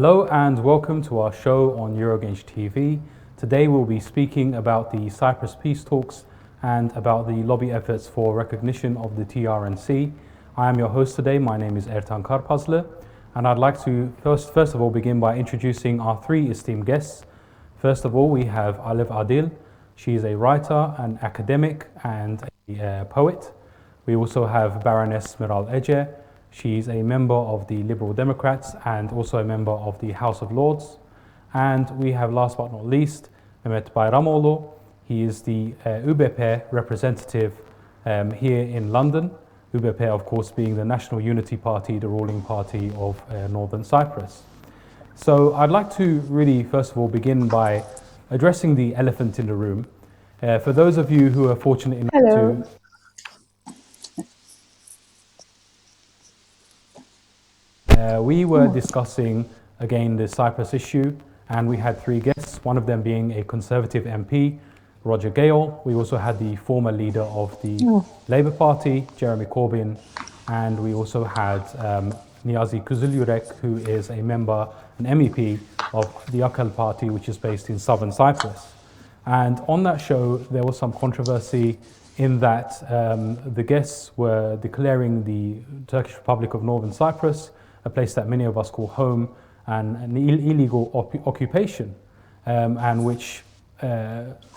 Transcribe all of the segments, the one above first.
Hello and welcome to our show on Eurogauge TV. Today we'll be speaking about the Cyprus peace talks and about the lobby efforts for recognition of the TRNC. I am your host today. My name is Ertan Karpazli, and I'd like to first of all begin by introducing our three esteemed guests. First of all, we have Alev Adil. She is a writer, an academic, and a poet. We also have Baroness Meral. She's a member of the Liberal Democrats and also a member of the House of Lords. And we have, last but not least, Mehmet Bayramoglu. He is the ÜBP representative here in London. ÜBP, of course, being the National Unity Party, the ruling party of Northern Cyprus. So I'd like to really, first of all, begin by addressing the elephant in the room. For those of you who are fortunate enough Hello. we were discussing, again, the Cyprus issue, and we had three guests, one of them being a Conservative MP, Roger Gale. We also had the former leader of the Labour Party, Jeremy Corbyn, and we also had Niyazi Kızılyürek, who is a member, an MEP of the Akal Party, which is based in southern Cyprus. And on that show, there was some controversy in that the guests were declaring the Turkish Republic of Northern Cyprus a place that many of us call home, and an illegal occupation, and which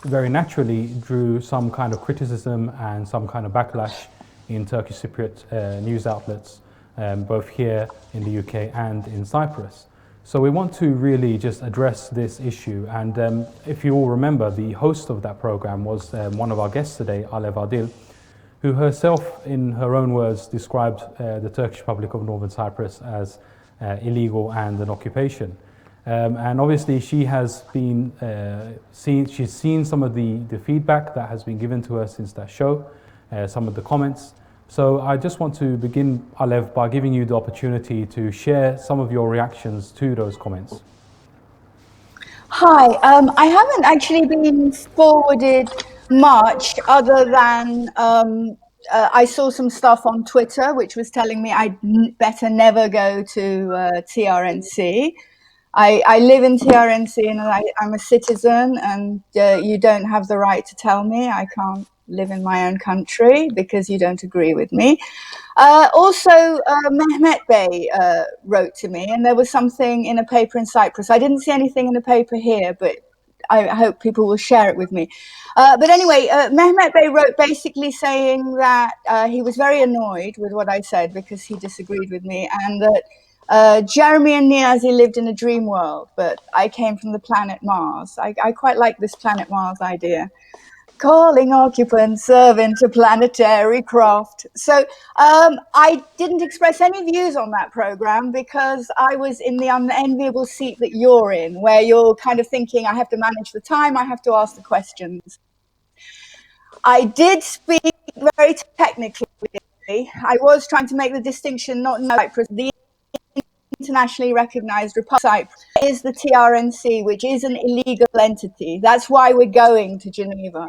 very naturally drew some kind of criticism and some kind of backlash in Turkish Cypriot news outlets, both here in the UK and in Cyprus. So we want to really just address this issue, and if you all remember, the host of that program was one of our guests today, Alev Adil, who herself, in her own words, described the Turkish Republic of Northern Cyprus as illegal and an occupation. And obviously she has been she's seen some of the feedback that has been given to her since that show, some of the comments. So I just want to begin, Alev, by giving you the opportunity to share some of your reactions to those comments. Hi, I haven't actually been forwarded much other than I saw some stuff on Twitter which was telling me I'd better never go to TRNC. I live in TRNC and I'm a citizen, and you don't have the right to tell me I can't live in my own country because you don't agree with me. Also, Mehmet Bey wrote to me, and there was something in a paper in Cyprus. I didn't see anything in the paper here, but I hope people will share it with me. But anyway, Mehmet Bey wrote basically saying that he was very annoyed with what I said because he disagreed with me, and that Jeremy and Niyazi lived in a dream world, but I came from the planet Mars. I quite like this planet Mars idea. Calling occupants of interplanetary craft. So I didn't express any views on that program because I was in the unenviable seat that you're in, where you're kind of thinking, I have to manage the time, I have to ask the questions. I did speak very technically. I was trying to make the distinction, not in Cyprus, the internationally recognized Republic is the TRNC, which is an illegal entity. That's why we're going to Geneva.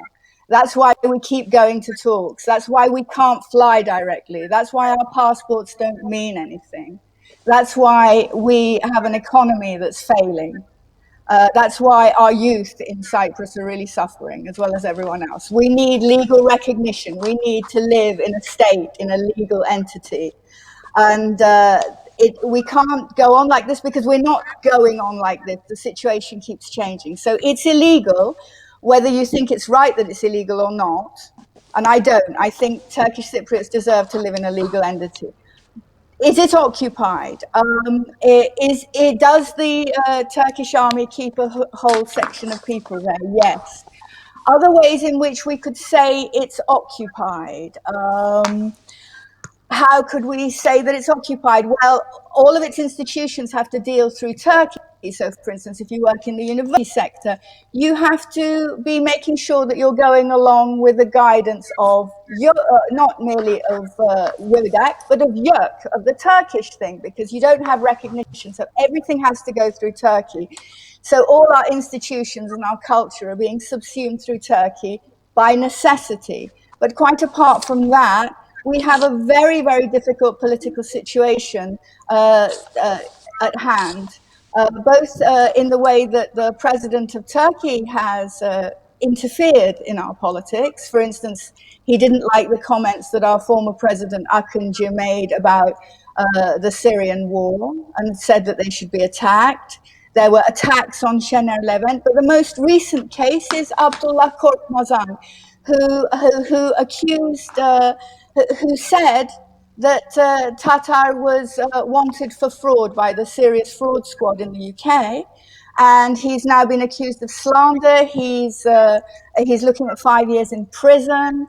That's why we keep going to talks. That's why we can't fly directly. That's why our passports don't mean anything. That's why we have an economy that's failing. That's why our youth in Cyprus are really suffering, as well as everyone else. We need legal recognition. We need to live in a state, in a legal entity. And we can't go on like this because we're not going on like this. The situation keeps changing. So it's illegal, whether you think it's right that it's illegal or not. And I don't. I think Turkish Cypriots deserve to live in a legal entity. Is it occupied? Does the Turkish army keep a whole section of people there? Yes. Other ways in which we could say it's occupied. How could we say that it's occupied? Well, all of its institutions have to deal through Turkey. So, for instance, if you work in the university sector, you have to be making sure that you're going along with the guidance of, not merely of YÖDAK, but of YÖK, of the Turkish thing, because you don't have recognition. So everything has to go through Turkey. So all our institutions and our culture are being subsumed through Turkey by necessity. But quite apart from that, we have a very, very difficult political situation at hand. both in the way that the president of Turkey has interfered in our politics. For instance, he didn't like the comments that our former president Akıncı made about the Syrian war and said that they should be attacked. There were attacks on Şener Levent, but the most recent case is Abdullah Korkmazan, who accused, who said that Tatar was wanted for fraud by the Serious Fraud Squad in the UK, and he's now been accused of slander. He's looking at 5 years in prison.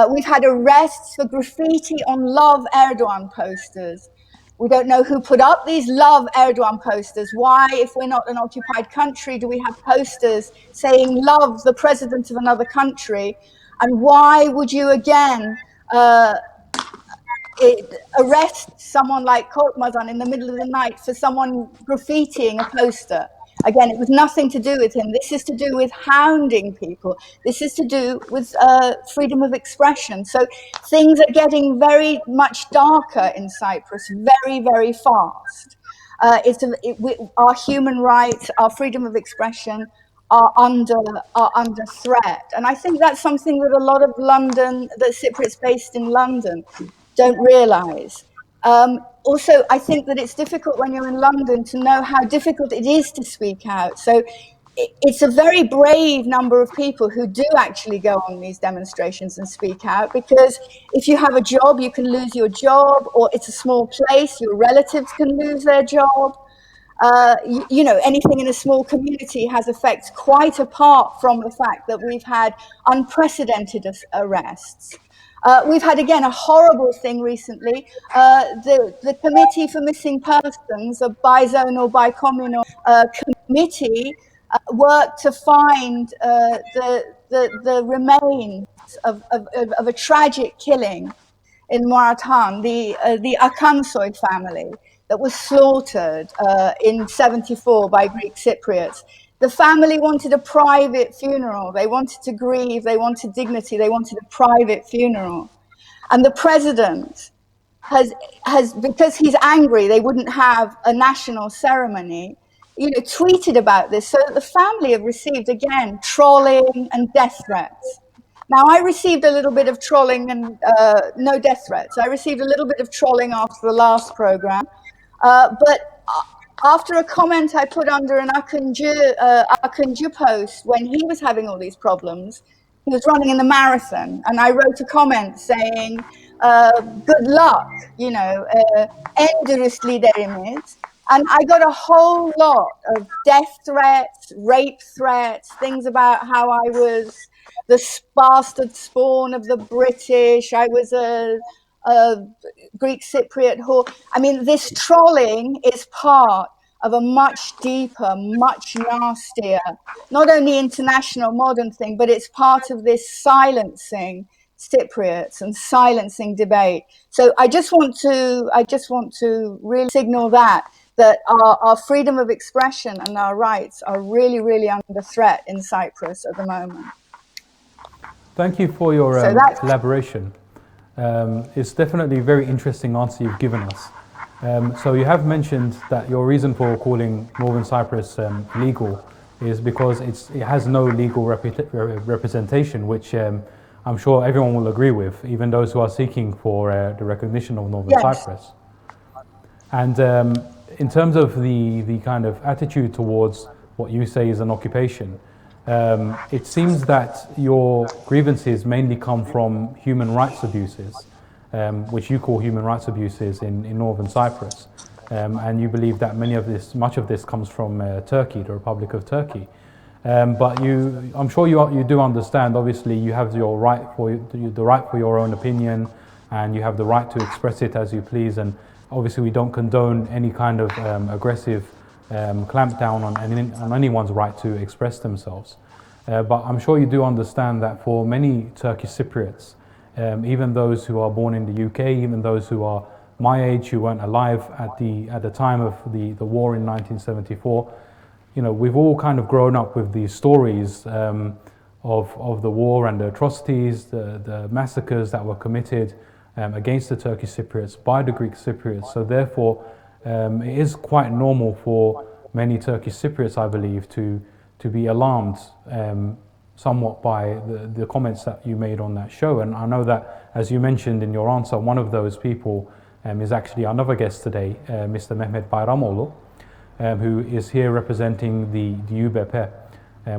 We've had arrests for graffiti on Love Erdogan posters. We don't know who put up these Love Erdogan posters. Why, if we're not an occupied country, do we have posters saying love the president of another country? And why would you again arrest someone like Korkmazan in the middle of the night for someone graffitiing a poster? Again, it was nothing to do with him. This is to do with hounding people. This is to do with freedom of expression. So things are getting very much darker in Cyprus very, very fast. Our human rights, our freedom of expression are under threat. And I think that's something that a lot of the Cypriots based in London don't realise. Also, I think that it's difficult when you're in London to know how difficult it is to speak out. So it's a very brave number of people who do actually go on these demonstrations and speak out, because if you have a job, you can lose your job, or it's a small place, your relatives can lose their job. You know, anything in a small community has effects quite apart from the fact that we've had unprecedented arrests. We've had, again, a horrible thing recently. The Committee for Missing Persons, a bizonal, bicommunal committee, worked to find the remains of a tragic killing in Murathan, the Akansoy family that was slaughtered in 1974 by Greek Cypriots. The family wanted a private funeral. They wanted to grieve. They wanted dignity. They wanted a private funeral. And the president has because he's angry, they wouldn't have a national ceremony, you know, tweeted about this. So that the family have received, again, trolling and death threats. Now, I received a little bit of trolling and no death threats. I received a little bit of trolling after the last program. But after a comment I put under an Akıncı post when he was having all these problems, he was running in the marathon, and I wrote a comment saying, good luck, you know, en dürüst liderimiz. And I got a whole lot of death threats, rape threats, things about how I was the bastard spawn of the British. I was a Greek Cypriot whore. I mean, this trolling is part of a much deeper, much nastier, not only international modern thing, but it's part of this silencing Cypriots and silencing debate. So I just want to really signal that our freedom of expression and our rights are really, really under threat in Cyprus at the moment. Thank you for your elaboration. It's definitely a very interesting answer you've given us. So you have mentioned that your reason for calling Northern Cyprus legal is because it has no legal representation, which I'm sure everyone will agree with, even those who are seeking for the recognition of Northern Cyprus. And in terms of the kind of attitude towards what you say is an occupation, it seems that your grievances mainly come from human rights abuses, which you call human rights abuses in Northern Cyprus, and you believe that much of this comes from Turkey, the Republic of Turkey. But I'm sure you do understand. Obviously, you have the right for your own opinion, and you have the right to express it as you please. And obviously, we don't condone any kind of aggressive clampdown on anyone's right to express themselves. But I'm sure you do understand that for many Turkish Cypriots, even those who are born in the UK, even those who are my age, who weren't alive at the time of the war in 1974, you know, we've all kind of grown up with these stories of the war and the atrocities, the massacres that were committed against the Turkish Cypriots by the Greek Cypriots. So therefore, it is quite normal for many Turkish Cypriots, I believe, to be alarmed somewhat by the comments that you made on that show. And I know that, as you mentioned in your answer, one of those people is actually another guest today, Mr. Mehmet Bayramoglu, who is here representing the UBP,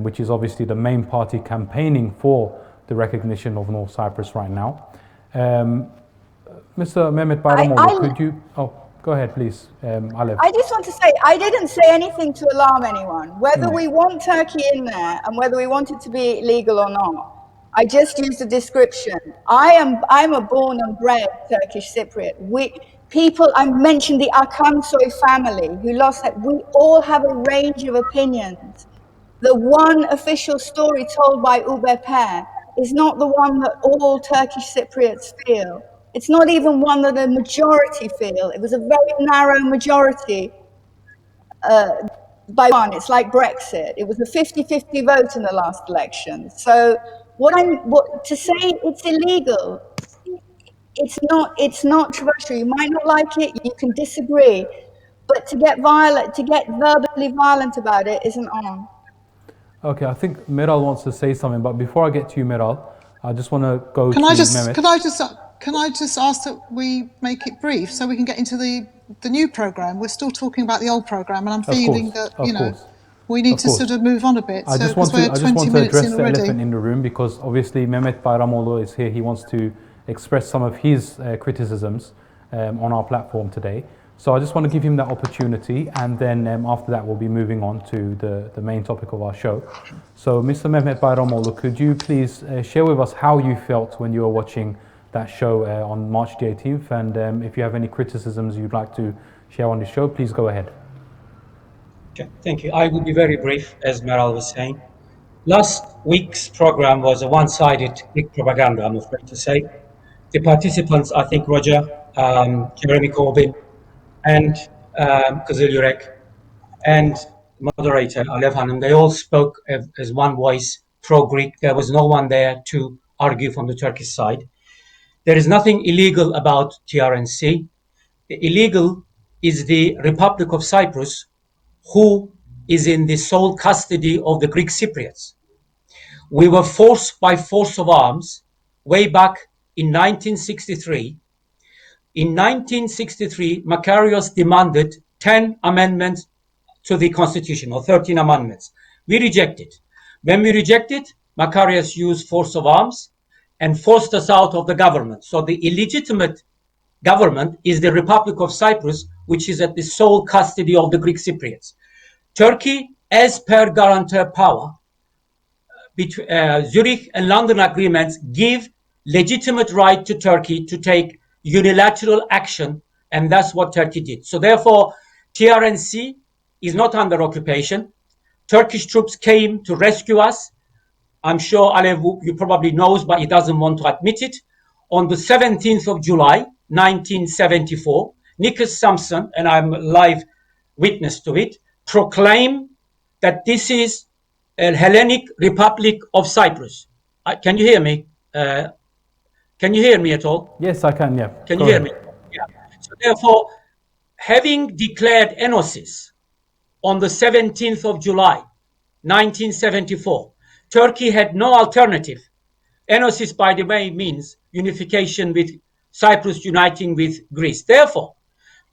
which is obviously the main party campaigning for the recognition of North Cyprus right now. Mr. Mehmet Bayramoglu, could you... Oh, go ahead, please, Alev. I just want to say, I didn't say anything to alarm anyone. Whether we want Turkey in there and whether we want it to be legal or not, I just used a description. I'm a born and bred Turkish Cypriot. I mentioned the Akansoy family who lost that. We all have a range of opinions. The one official story told by UBP is not the one that all Turkish Cypriots feel. It's not even one that a majority feel. It was a very narrow majority by one. It's like Brexit. It was a 50-50 vote in the last election. So to say it's illegal, it's not controversial. You might not like it, you can disagree, but to get verbally violent about it isn't on. Okay, I think Meral wants to say something, but before I get to you, Meral, I just want to go to Mehmet. Can I just ask that we make it brief so we can get into the new programme? We're still talking about the old programme, and I'm feeling that we need to sort of move on a bit. I just want to address the elephant in the room, because obviously Mehmet Bayramoglu is here. He wants to express some of his criticisms on our platform today. So I just want to give him that opportunity, and then after that we'll be moving on to the main topic of our show. So Mr. Mehmet Bayramoglu, could you please share with us how you felt when you were watching that show on March the 18th, and if you have any criticisms you'd like to share on the show, please go ahead. Okay, thank you. I will be very brief, as Meral was saying. Last week's program was a one-sided big propaganda, I'm afraid to say. The participants, I think Roger, Jeremy Corbyn, and Kızıl Yürek, and moderator Alev Hanım, they all spoke as one voice pro-Greek. There was no one there to argue from the Turkish side. There is nothing illegal about TRNC. Illegal is the Republic of Cyprus, who is in the sole custody of the Greek Cypriots. We were forced by force of arms way back in 1963. In 1963, Makarios demanded 10 amendments to the constitution, or 13 amendments. We rejected. When we rejected, Makarios used force of arms and forced us out of the government. So the illegitimate government is the Republic of Cyprus, which is at the sole custody of the Greek Cypriots. Turkey, as per guarantor power, Zurich and London agreements give legitimate right to Turkey to take unilateral action, and that's what Turkey did. So therefore, TRNC is not under occupation. Turkish troops came to rescue us. I'm sure Alev, you probably knows, but he doesn't want to admit it. On the 17th of July, 1974, Nikos Samson, and I'm a live witness to it, proclaimed that this is a Hellenic Republic of Cyprus. Can you hear me? Can you hear me at all? Yes, I can, yeah. Can you hear me? Yeah. So therefore, having declared enosis on the 17th of July, 1974, Turkey had no alternative. Enosis, by the way, means unification with Cyprus uniting with Greece. Therefore,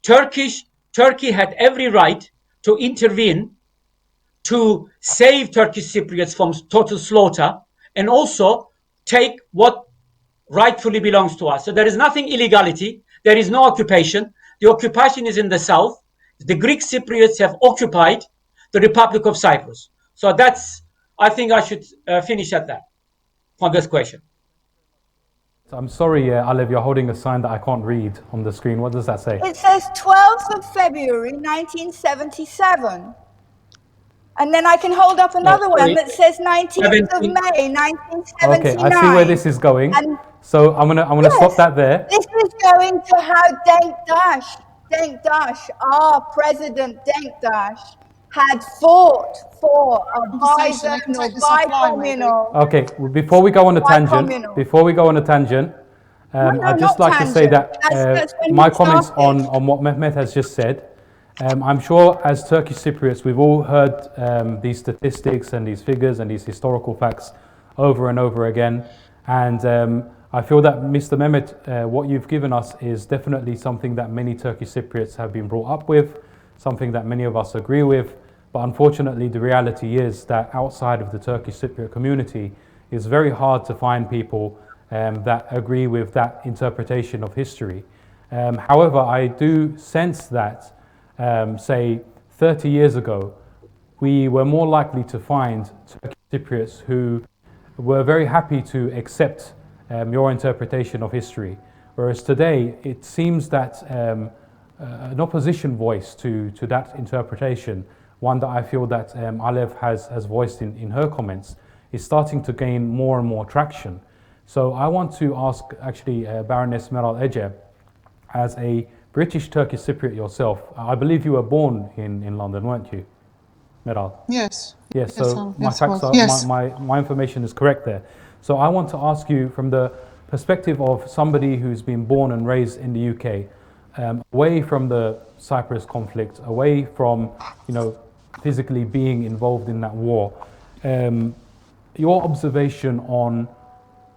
Turkey had every right to intervene to save Turkish Cypriots from total slaughter and also take what rightfully belongs to us. So there is nothing illegality. There is no occupation. The occupation is in the south. The Greek Cypriots have occupied the Republic of Cyprus. So I think I should finish at that for this question. I'm sorry, Alev, you're holding a sign that I can't read on the screen. What does that say? It says 12th of February, 1977. And then I can hold up another one that says 19th of May, 1979. Okay, I see where this is going. So I'm gonna stop that there. This is going to how Denktash, our president Denktash, had fought for a bi-communal. Okay, before we go on a tangent, I'd just like to say that my comments on what Mehmet has just said, I'm sure as Turkish Cypriots, we've all heard these statistics and these figures and these historical facts over and over again. And I feel that Mr. Mehmet, what you've given us is definitely something that many Turkish Cypriots have been brought up with, something that many of us agree with. But unfortunately, the reality is that outside of the Turkish Cypriot community, it's very hard to find people that agree with that interpretation of history. However, I do sense that say 30 years ago, we were more likely to find Turkish Cypriots who were very happy to accept your interpretation of history. Whereas today, it seems that an opposition voice to that interpretation, one that I feel that Alev has voiced in her comments, is starting to gain more and more traction. So I want to ask actually Baroness Meral-Ece, as a British Turkish Cypriot yourself, I believe you were born in London, weren't you, Meral? Yes. Yes, so my yes, facts are, yes. my information is correct there. So I want to ask you from the perspective of somebody who's been born and raised in the UK, away from the Cyprus conflict, away from, physically being involved in that war, your observation on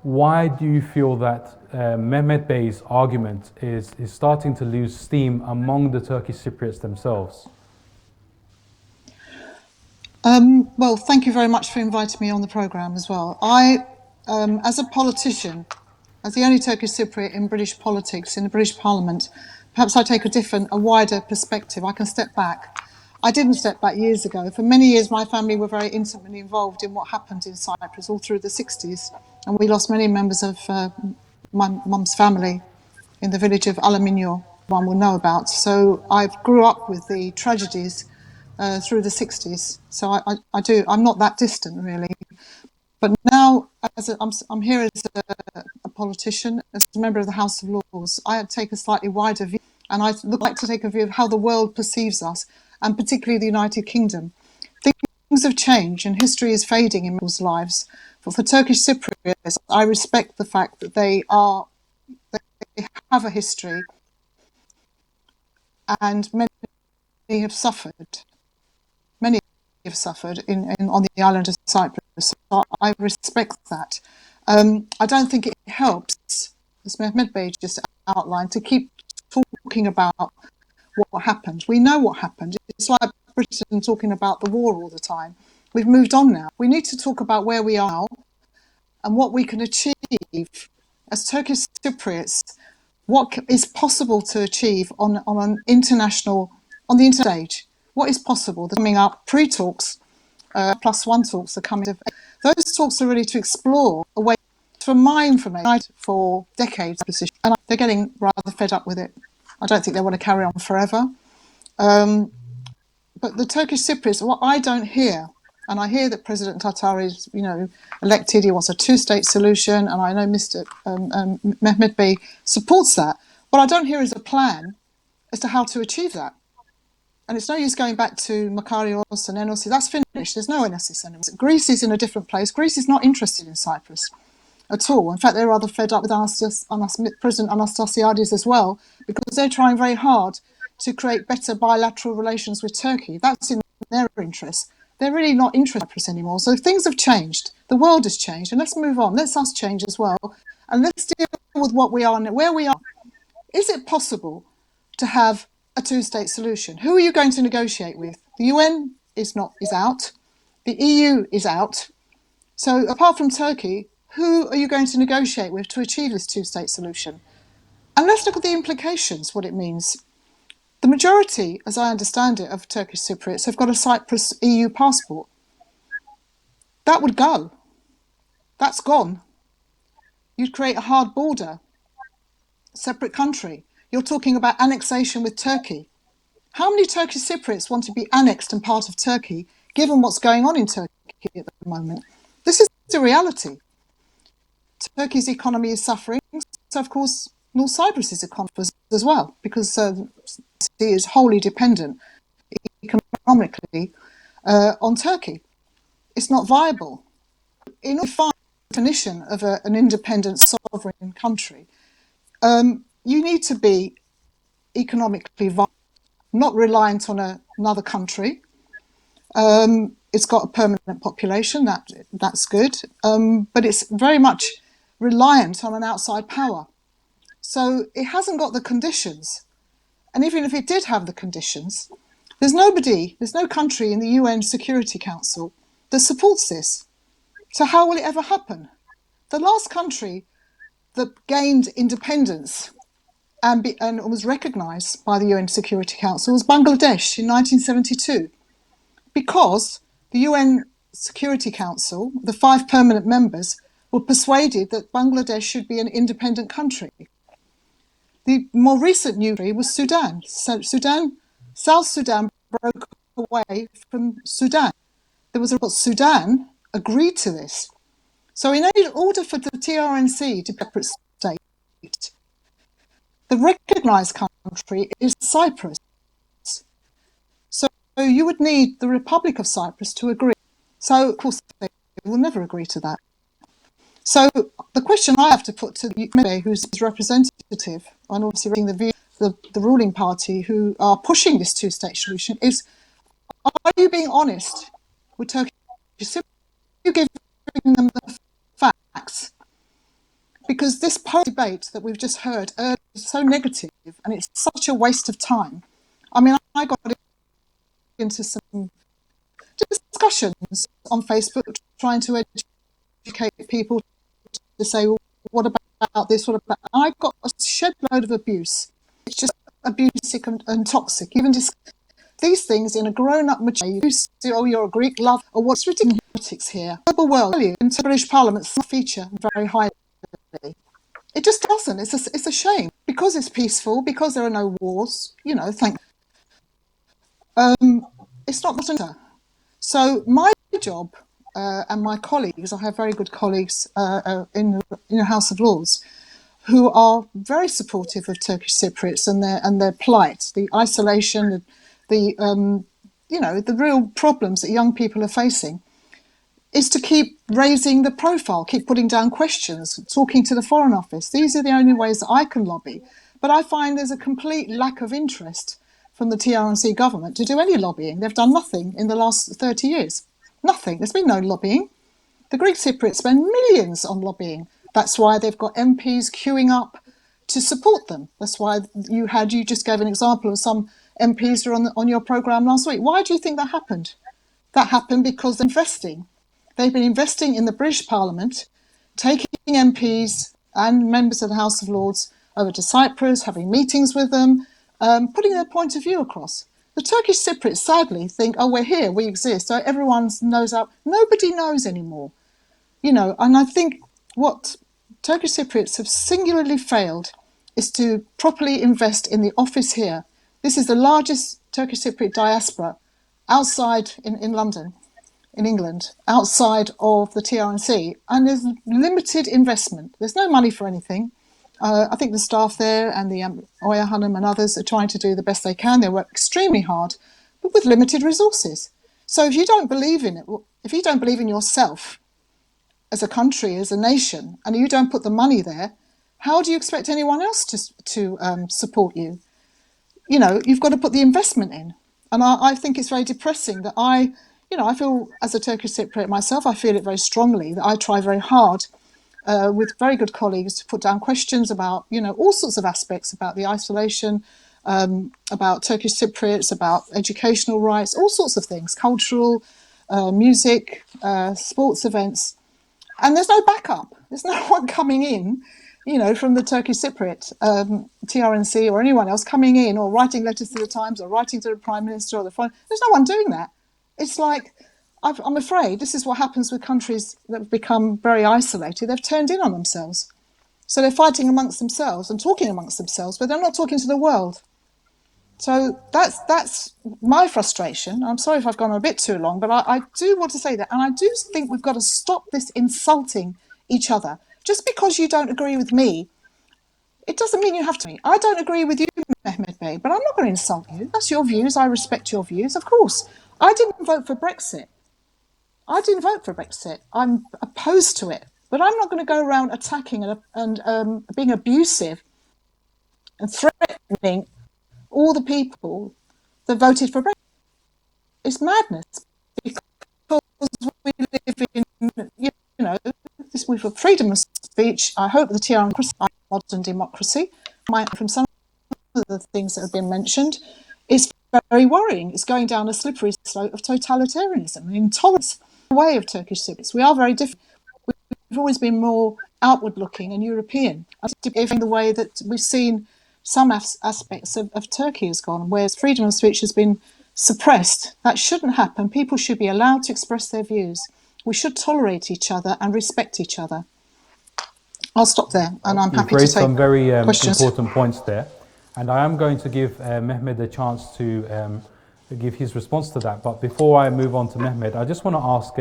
why do you feel that Mehmet Bey's argument is starting to lose steam among the Turkish Cypriots themselves? Well, thank you very much for inviting me on the programme as well. I, as a politician, as the only Turkish Cypriot in British politics, in the British Parliament, perhaps I take a wider perspective. I can step back. I didn't step back years ago. For many years, my family were very intimately involved in what happened in Cyprus all through the 60s. And we lost many members of my mum's family in the village of Alaminyo, one will know about. So I grew up with the tragedies through the 60s. So I'm not that distant, really. But now, I'm here as a politician, as a member of the House of Lords. I take a slightly wider view, and I like to take a view of how the world perceives us, and particularly the United Kingdom. Things have changed, and history is fading in people's lives. But for Turkish Cypriots, I respect the fact that they have a history, and many have suffered. Many have suffered on the island of Cyprus. So I respect that. I don't think it helps, as Mehmet Bey just outlined, to keep talking about what happened. We know what happened. It's like Britain talking about the war all the time. We've moved on now. We need to talk about where we are now and what we can achieve as Turkish Cypriots. What is possible to achieve on the international stage? What is possible? They're coming up pre-talks, +1 talks are coming. Those talks are really to explore a way. From my information, for decades, and they're getting rather fed up with it. I don't think they want to carry on forever. But the Turkish Cypriots, what I don't hear, and I hear that President Tatar is, elected. He wants a two-state solution, and I know Mr. Mehmet Bey supports that. What I don't hear is a plan as to how to achieve that. And it's no use going back to Makarios and Enosis. That's finished. There's no Enosis anymore. Greece is in a different place. Greece is not interested in Cyprus at all. In fact, they're rather fed up with President Anastasiades as well, because they're trying very hard to create better bilateral relations with Turkey. That's in their interest. They're really not interested in Cyprus anymore. So things have changed. The world has changed. And let's move on. Let's us change as well. And let's deal with what we are and where we are. Is it possible to have a two-state solution? Who are you going to negotiate with? The UN is out. The EU is out. So apart from Turkey, who are you going to negotiate with to achieve this two-state solution? And let's look at the implications, what it means. The majority, as I understand it, of Turkish Cypriots have got a Cyprus EU passport. That would go. That's gone. You'd create a hard border, separate country. You're talking about annexation with Turkey. How many Turkish Cypriots want to be annexed and part of Turkey, given what's going on in Turkey at the moment? This is the reality. Turkey's economy is suffering, so of course North Cyprus's economy as well, because it is wholly dependent economically on Turkey. It's not viable. In order to find the definition of an independent sovereign country, you need to be economically viable. not reliant on another country. It's got a permanent population, that's good, but it's very much reliant on an outside power. So it hasn't got the conditions. And even if it did have the conditions, there's no country in the UN Security Council that supports this. So how will it ever happen? The last country that gained independence and was recognised by the UN Security Council was Bangladesh in 1972, because the UN Security Council, the 5 permanent members, were persuaded that Bangladesh should be an independent country. The more recent new country was Sudan. So South Sudan broke away from Sudan. There was Sudan agreed to this. So in order for the TRNC to be a separate state, the recognised country is Cyprus. So you would need the Republic of Cyprus to agree. So of course they will never agree to that. So the question I have to put to Mehmet, who's representative, and obviously reading the view of the ruling party who are pushing this two-state solution, is: are you being honest with Turkey? Are you giving them the facts? Because this debate that we've just heard earlier is so negative, and it's such a waste of time. I mean, I got into some discussions on Facebook trying to educate people to say, well, what about this? What about? I got a shed load of abuse. It's just abusive and toxic. Even these things in a grown-up mature, you say, oh, you're a Greek love, or what's ridiculous here. Global world, in British Parliament, feature very highly. It just doesn't. It's a shame, because it's peaceful, because there are no wars. You know, it's not matter. So my job and my colleagues, I have very good colleagues in the House of Lords, who are very supportive of Turkish Cypriots and their plight, the isolation, the real problems that young people are facing, is to keep raising the profile, keep putting down questions, talking to the Foreign Office. These are the only ways that I can lobby. But I find there's a complete lack of interest from the TRNC government to do any lobbying. They've done nothing in the last 30 years. Nothing. There's been no lobbying. The Greek Cypriots spend millions on lobbying. That's why they've got MPs queuing up to support them. That's why you just gave an example of some MPs who are on your programme last week. Why do you think that happened? That happened because they're investing. They've been investing in the British Parliament, taking MPs and members of the House of Lords over to Cyprus, having meetings with them, putting their point of view across. The Turkish Cypriots sadly think, oh, we're here, we exist, so everyone's nose up. Nobody knows anymore. You know, and I think what Turkish Cypriots have singularly failed is to properly invest in the office here. This is the largest Turkish Cypriot diaspora outside in London, in England, outside of the TRNC, and there's limited investment. There's no money for anything. I think the staff there and the Oya Hanım and others are trying to do the best they can. They work extremely hard, but with limited resources. So if you don't believe in it, if you don't believe in yourself as a country, as a nation, and you don't put the money there, how do you expect anyone else to support you? You know, you've got to put the investment in. And I think it's very depressing that I feel, as a Turkish Cypriot myself, I feel it very strongly, that I try very hard with very good colleagues to put down questions about, all sorts of aspects about the isolation, about Turkish Cypriots, about educational rights, all sorts of things, cultural, music, sports events. And there's no backup. There's no one coming in, from the Turkish Cypriot TRNC or anyone else coming in or writing letters to the Times or writing to the Prime Minister or the Foreign. There's no one doing that. It's like, I'm afraid this is what happens with countries that have become very isolated. They've turned in on themselves. So they're fighting amongst themselves and talking amongst themselves, but they're not talking to the world. So that's my frustration. I'm sorry if I've gone a bit too long, but I do want to say that. And I do think we've got to stop this insulting each other. Just because you don't agree with me, it doesn't mean you have to. I don't agree with you, Mehmet Bey, but I'm not going to insult you. That's your views. I respect your views. Of course, I didn't vote for Brexit. I'm opposed to it. But I'm not going to go around attacking and being abusive and threatening all the people that voted for Brexit. It's madness because we live in, we've got freedom of speech. I hope the TRM modern democracy, from some of the things that have been mentioned, is very worrying. It's going down a slippery slope of totalitarianism and intolerance. The way of Turkish Cypriots, we are very different. We've always been more outward-looking and European. In the way that we've seen some aspects of Turkey has gone, whereas freedom of speech has been suppressed. That shouldn't happen. People should be allowed to express their views. We should tolerate each other and respect each other. I'll stop there, and I'm happy to take some very questions. important points there, and I am going to give Mehmet a chance to give his response to that. But before I move on to Mehmet, I just want to ask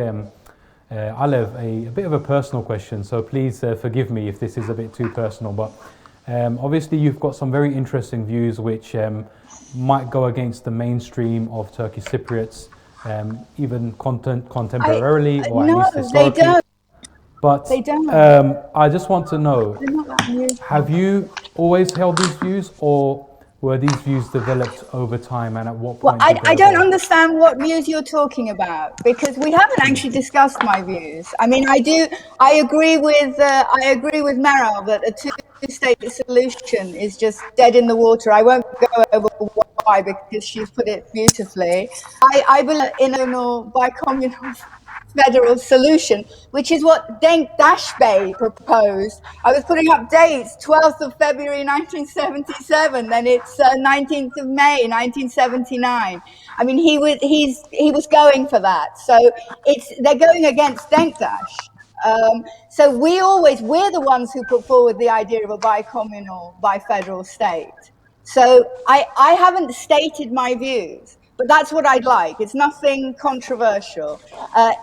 Alev a bit of a personal question. So please forgive me if this is a bit too personal. But obviously, you've got some very interesting views which might go against the mainstream of Turkish Cypriots, even contemporarily or at least historically. They don't. But They don't. I just want to know, have you always held these views, or were these views developed over time, and at what point? Well, I don't understand what views you're talking about, because we haven't actually discussed my views. I mean, I agree with Meral that a two-state solution is just dead in the water. I won't go over why, because she's put it beautifully. I believe in a bicommunal federal solution, which is what Denk Dashbey proposed. I was putting up dates, 12th of February 1977, then it's 19th of May 1979. I mean, he was going for that. So they're going against Denk Dash. So we're the ones who put forward the idea of a bicommunal, bifederal state. So I haven't stated my views, but that's what I'd like. It's nothing controversial.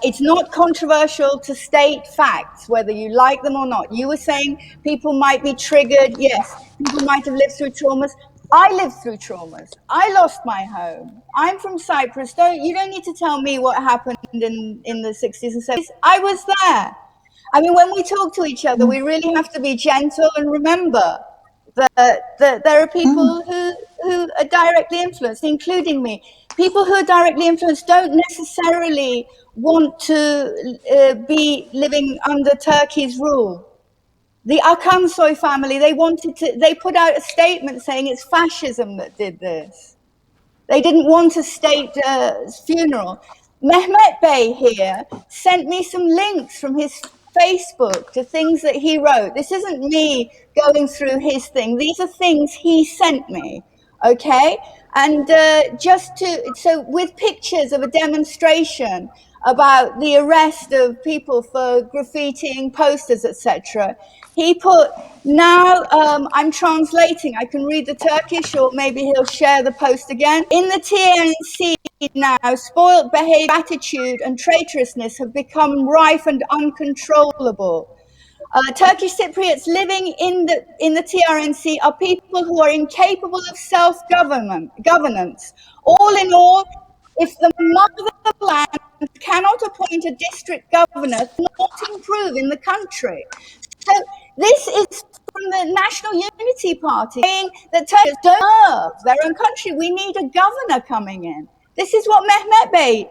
It's not controversial to state facts, whether you like them or not. You were saying people might be triggered. Yes, people might have lived through traumas. I lived through traumas. I lost my home. I'm from Cyprus. You don't need to tell me what happened in the 60s and 70s. I was there. I mean, when we talk to each other, we really have to be gentle and remember that there are people who are directly influenced, including me. People who are directly influenced don't necessarily want to be living under Turkey's rule. The Akansoy family, they put out a statement saying it's fascism that did this. They didn't want a state funeral. Mehmet Bey here sent me some links from his Facebook to things that he wrote. This isn't me going through his thing. These are things he sent me, okay? And so with pictures of a demonstration about the arrest of people for graffitiing posters, etc. He put, now I'm translating, I can read the Turkish, or maybe he'll share the post again. In the TNC now, spoiled behavior, attitude and traitorousness have become rife and uncontrollable. Turkish Cypriots living in the TRNC are people who are incapable of self-governance. All in all, if the motherland cannot appoint a district governor, not improve in the country. So this is from the National Unity Party saying that Turks don't serve their own country. We need a governor coming in. This is what Mehmet Bey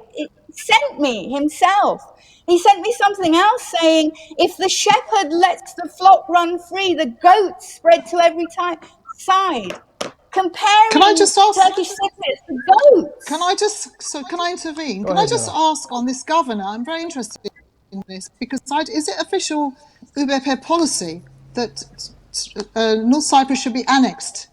sent me himself. He sent me something else saying, if the shepherd lets the flock run free, the goats spread to every side. Comparing Can I just ask, Turkish Cypriots to goats. Can I intervene? Go Can ahead, I just ask on this governor? I'm very interested in this, because is it official ÜBP policy that North Cyprus should be annexed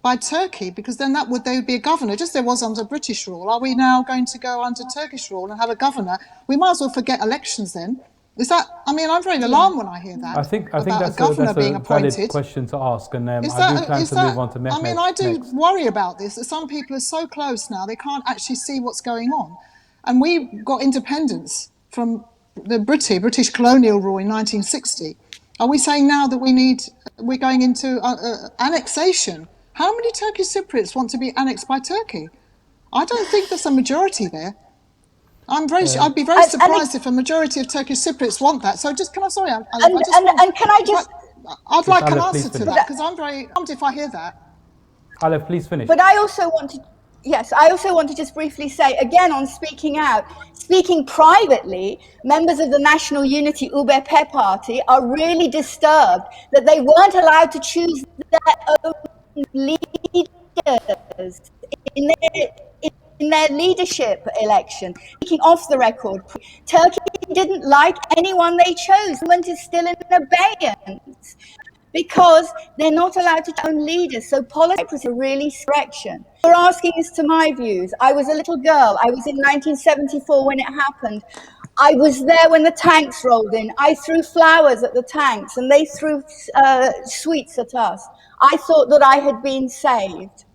by Turkey? Because then they would be a governor, just there was under British rule. Are we now going to go under Turkish rule and have a governor? We might as well forget elections then. Is that? I mean, I'm very alarmed when I hear that. I think that's a valid question to ask, and I do plan to move on to Mehmet. I mean, I do next. worry about this. That some people are so close now they can't actually see what's going on, and we got independence from the British colonial rule in 1960. Are we saying now that we're going into annexation? How many Turkish Cypriots want to be annexed by Turkey? I don't think there's a majority there. I'd be very surprised if a majority of Turkish Cypriots want that. So just, I'd like an answer to that, because I'm very alarmed if I hear that. Alev, please finish. But I also want to, Yes, I also want to just briefly say, again, on speaking out, speaking privately, members of the National Unity UBP party are really disturbed that they weren't allowed to choose their own leaders in their leadership election. Speaking off the record, Turkey didn't like anyone they chose. The government is still in abeyance because they're not allowed to choose their own leaders. So politics is a really direction. You're asking as to my views. I was a little girl. I was in 1974 when it happened. I was there when the tanks rolled in. I threw flowers at the tanks and they threw sweets at us. I thought that I had been saved.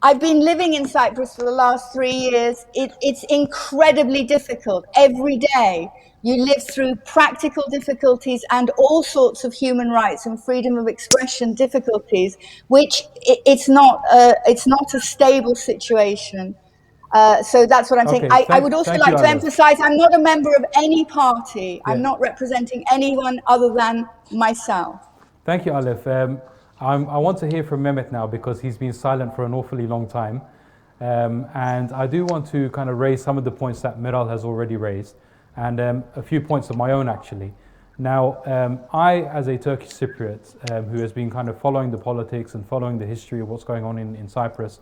I've been living in Cyprus for the last 3 years. It's incredibly difficult. Every day you live through practical difficulties and all sorts of human rights and freedom of expression difficulties, which it's not a stable situation. So that's what I'm saying. Okay, I would also thank you, like to Alev. emphasize I'm not a member of any party. Yeah. I'm not representing anyone other than myself. Thank you, Alev. I want to hear from Mehmet now because he's been silent for an awfully long time. And I do want to kind of raise some of the points that Meral has already raised and a few points of my own, actually. Now, I, as a Turkish Cypriot who has been kind of following the politics and following the history of what's going on in Cyprus,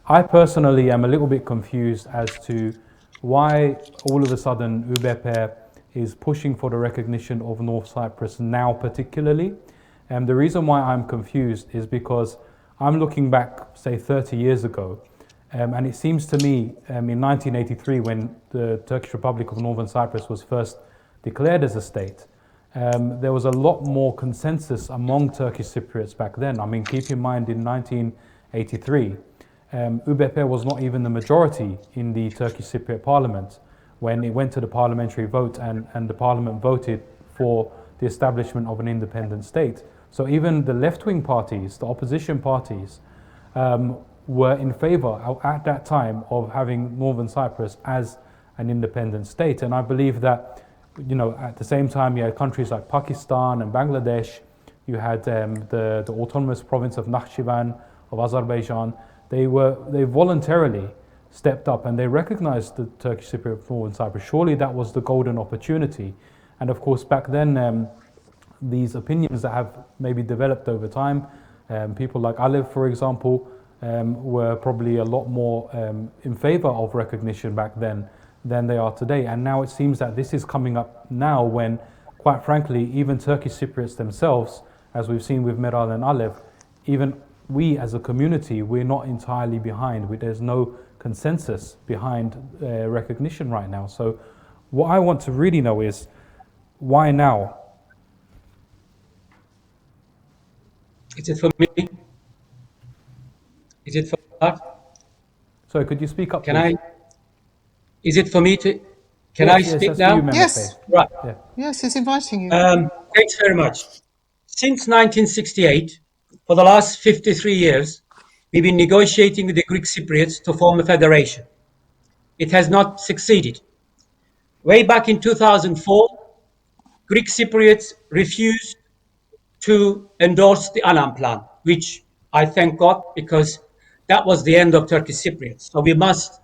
I personally am a little bit confused as to why all of a sudden UBP is pushing for the recognition of North Cyprus now particularly. And the reason why I'm confused is because I'm looking back, say, 30 years ago, and it seems to me in 1983 when the Turkish Republic of Northern Cyprus was first declared as a state, there was a lot more consensus among Turkish Cypriots back then. I mean, keep in mind in 1983, UBP was not even the majority in the Turkish Cypriot parliament when it went to the parliamentary vote and the parliament voted for the establishment of an independent state. So even the left-wing parties, the opposition parties, were in favor at that time of having Northern Cyprus as an independent state. And I believe that, you know, at the same time you had countries like Pakistan and Bangladesh, you had the autonomous province of Nakhchivan of Azerbaijan. They voluntarily stepped up and they recognized the Turkish Cypriot of Northern Cyprus. Surely that was the golden opportunity. And of course, back then, these opinions that have maybe developed over time, people like Alev, for example, were probably a lot more in favor of recognition back then than they are today. And now it seems that this is coming up now when, quite frankly, even Turkish Cypriots themselves, as we've seen with Meral and Alev, even we as a community, we're not entirely behind. There's no consensus behind recognition right now. So what I want to really know is, why now? Is it for me? Is it for that? Sorry, could you speak up, Can please? Is it for me to, can Yes, I yes, speak that's now? you, Mehmet Yes. Bey. Right. Yeah. Yes, he's inviting you. Thanks very much. Since 1968, for the last 53 years, we've been negotiating with the Greek Cypriots to form a federation. It has not succeeded. Way back in 2004, Greek Cypriots refused to endorse the Annan Plan, which I thank God because that was the end of Turkish Cypriots. So we must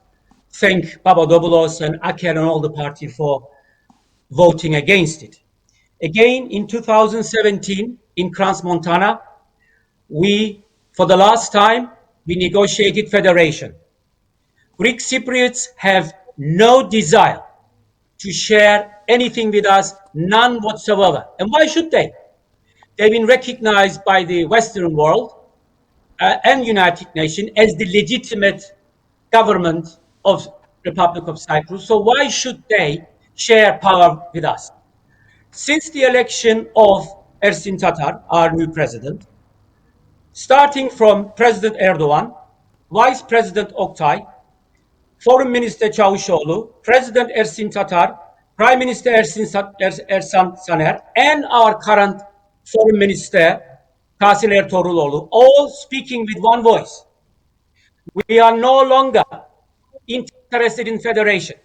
thank Papadopoulos and Aker and all the party for voting against it. Again, in 2017, in Crans-Montana, for the last time, we negotiated federation. Greek Cypriots have no desire to share anything with us, none whatsoever. And why should they? They've been recognized by the Western world and United Nations as the legitimate government of Republic of Cyprus. So why should they share power with us? Since the election of Ersin Tatar, our new president, starting from President Erdogan, Vice President Oktay, Foreign Minister Çavuşoğlu, President Ersin Tatar, Prime Minister Ersan Saner, and our current Foreign Minister Tahsin Ertuğruloğlu, all speaking with one voice. We are no longer interested in federation.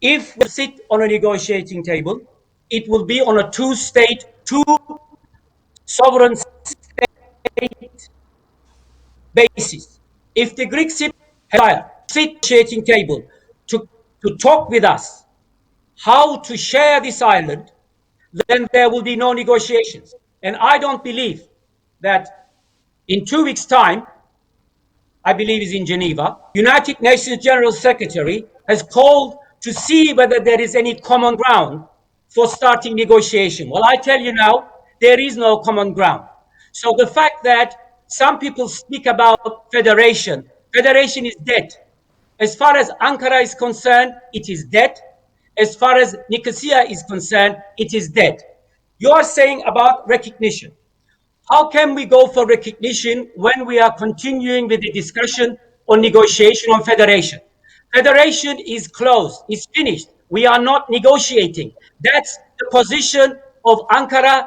If we sit on a negotiating table, it will be on a two-state, two sovereign state basis. if the Greek Cypriot sit negotiating table to talk with us how to share this island, then there will be no negotiations. And I don't believe that in 2 weeks' time, I believe is in Geneva, United Nations General Secretary has called to see whether there is any common ground for starting negotiation. Well, I tell you now, there is no common ground. So the fact that some people speak about federation is dead. As far as Ankara is concerned, it is dead. As far as Nicosia is concerned, it is dead. You are saying about recognition. How can we go for recognition when we are continuing with the discussion on negotiation on federation? Federation is closed, it's finished. We are not negotiating. That's the position of Ankara.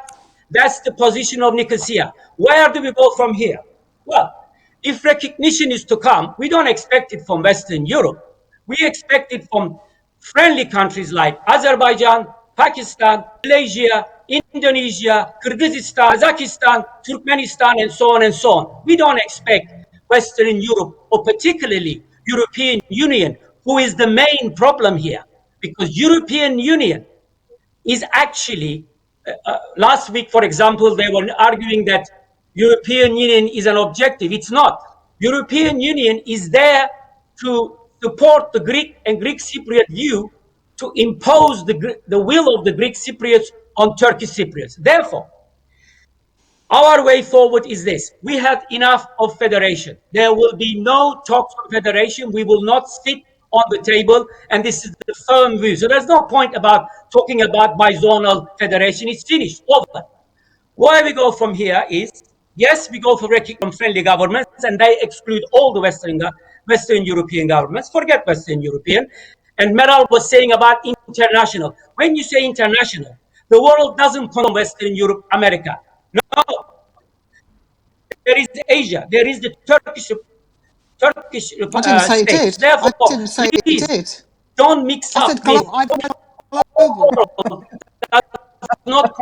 That's the position of Nicosia. Where do we go from here? Well, if recognition is to come, we don't expect it from Western Europe. We expect it from friendly countries like Azerbaijan, Pakistan, Malaysia, Indonesia, Kyrgyzstan, Kazakhstan, Turkmenistan, and so on and so on. We don't expect Western Europe, or particularly European Union, who is the main problem here, because European Union is actually, last week, for example, they were arguing that European Union is an objective. It's not. European Union is there to support the Greek and Greek Cypriot view, to impose the will of the Greek Cypriots on Turkish Cypriots. Therefore, our way forward is this. We had enough of federation. There will be no talks on federation. We will not sit on the table, and this is the firm view. So there's no point about talking about bizonal federation. It's finished, over. Where we go from here is, yes, we go for recognition friendly governments, and they exclude all the Western European governments. Forget Western European. And Meral was saying about international. When you say international, the world doesn't condone Western Europe, America. No, there is Asia. There is the Turkish I didn't say it states. did. Therefore, I didn't say it please did. don't mix I up said with global. not.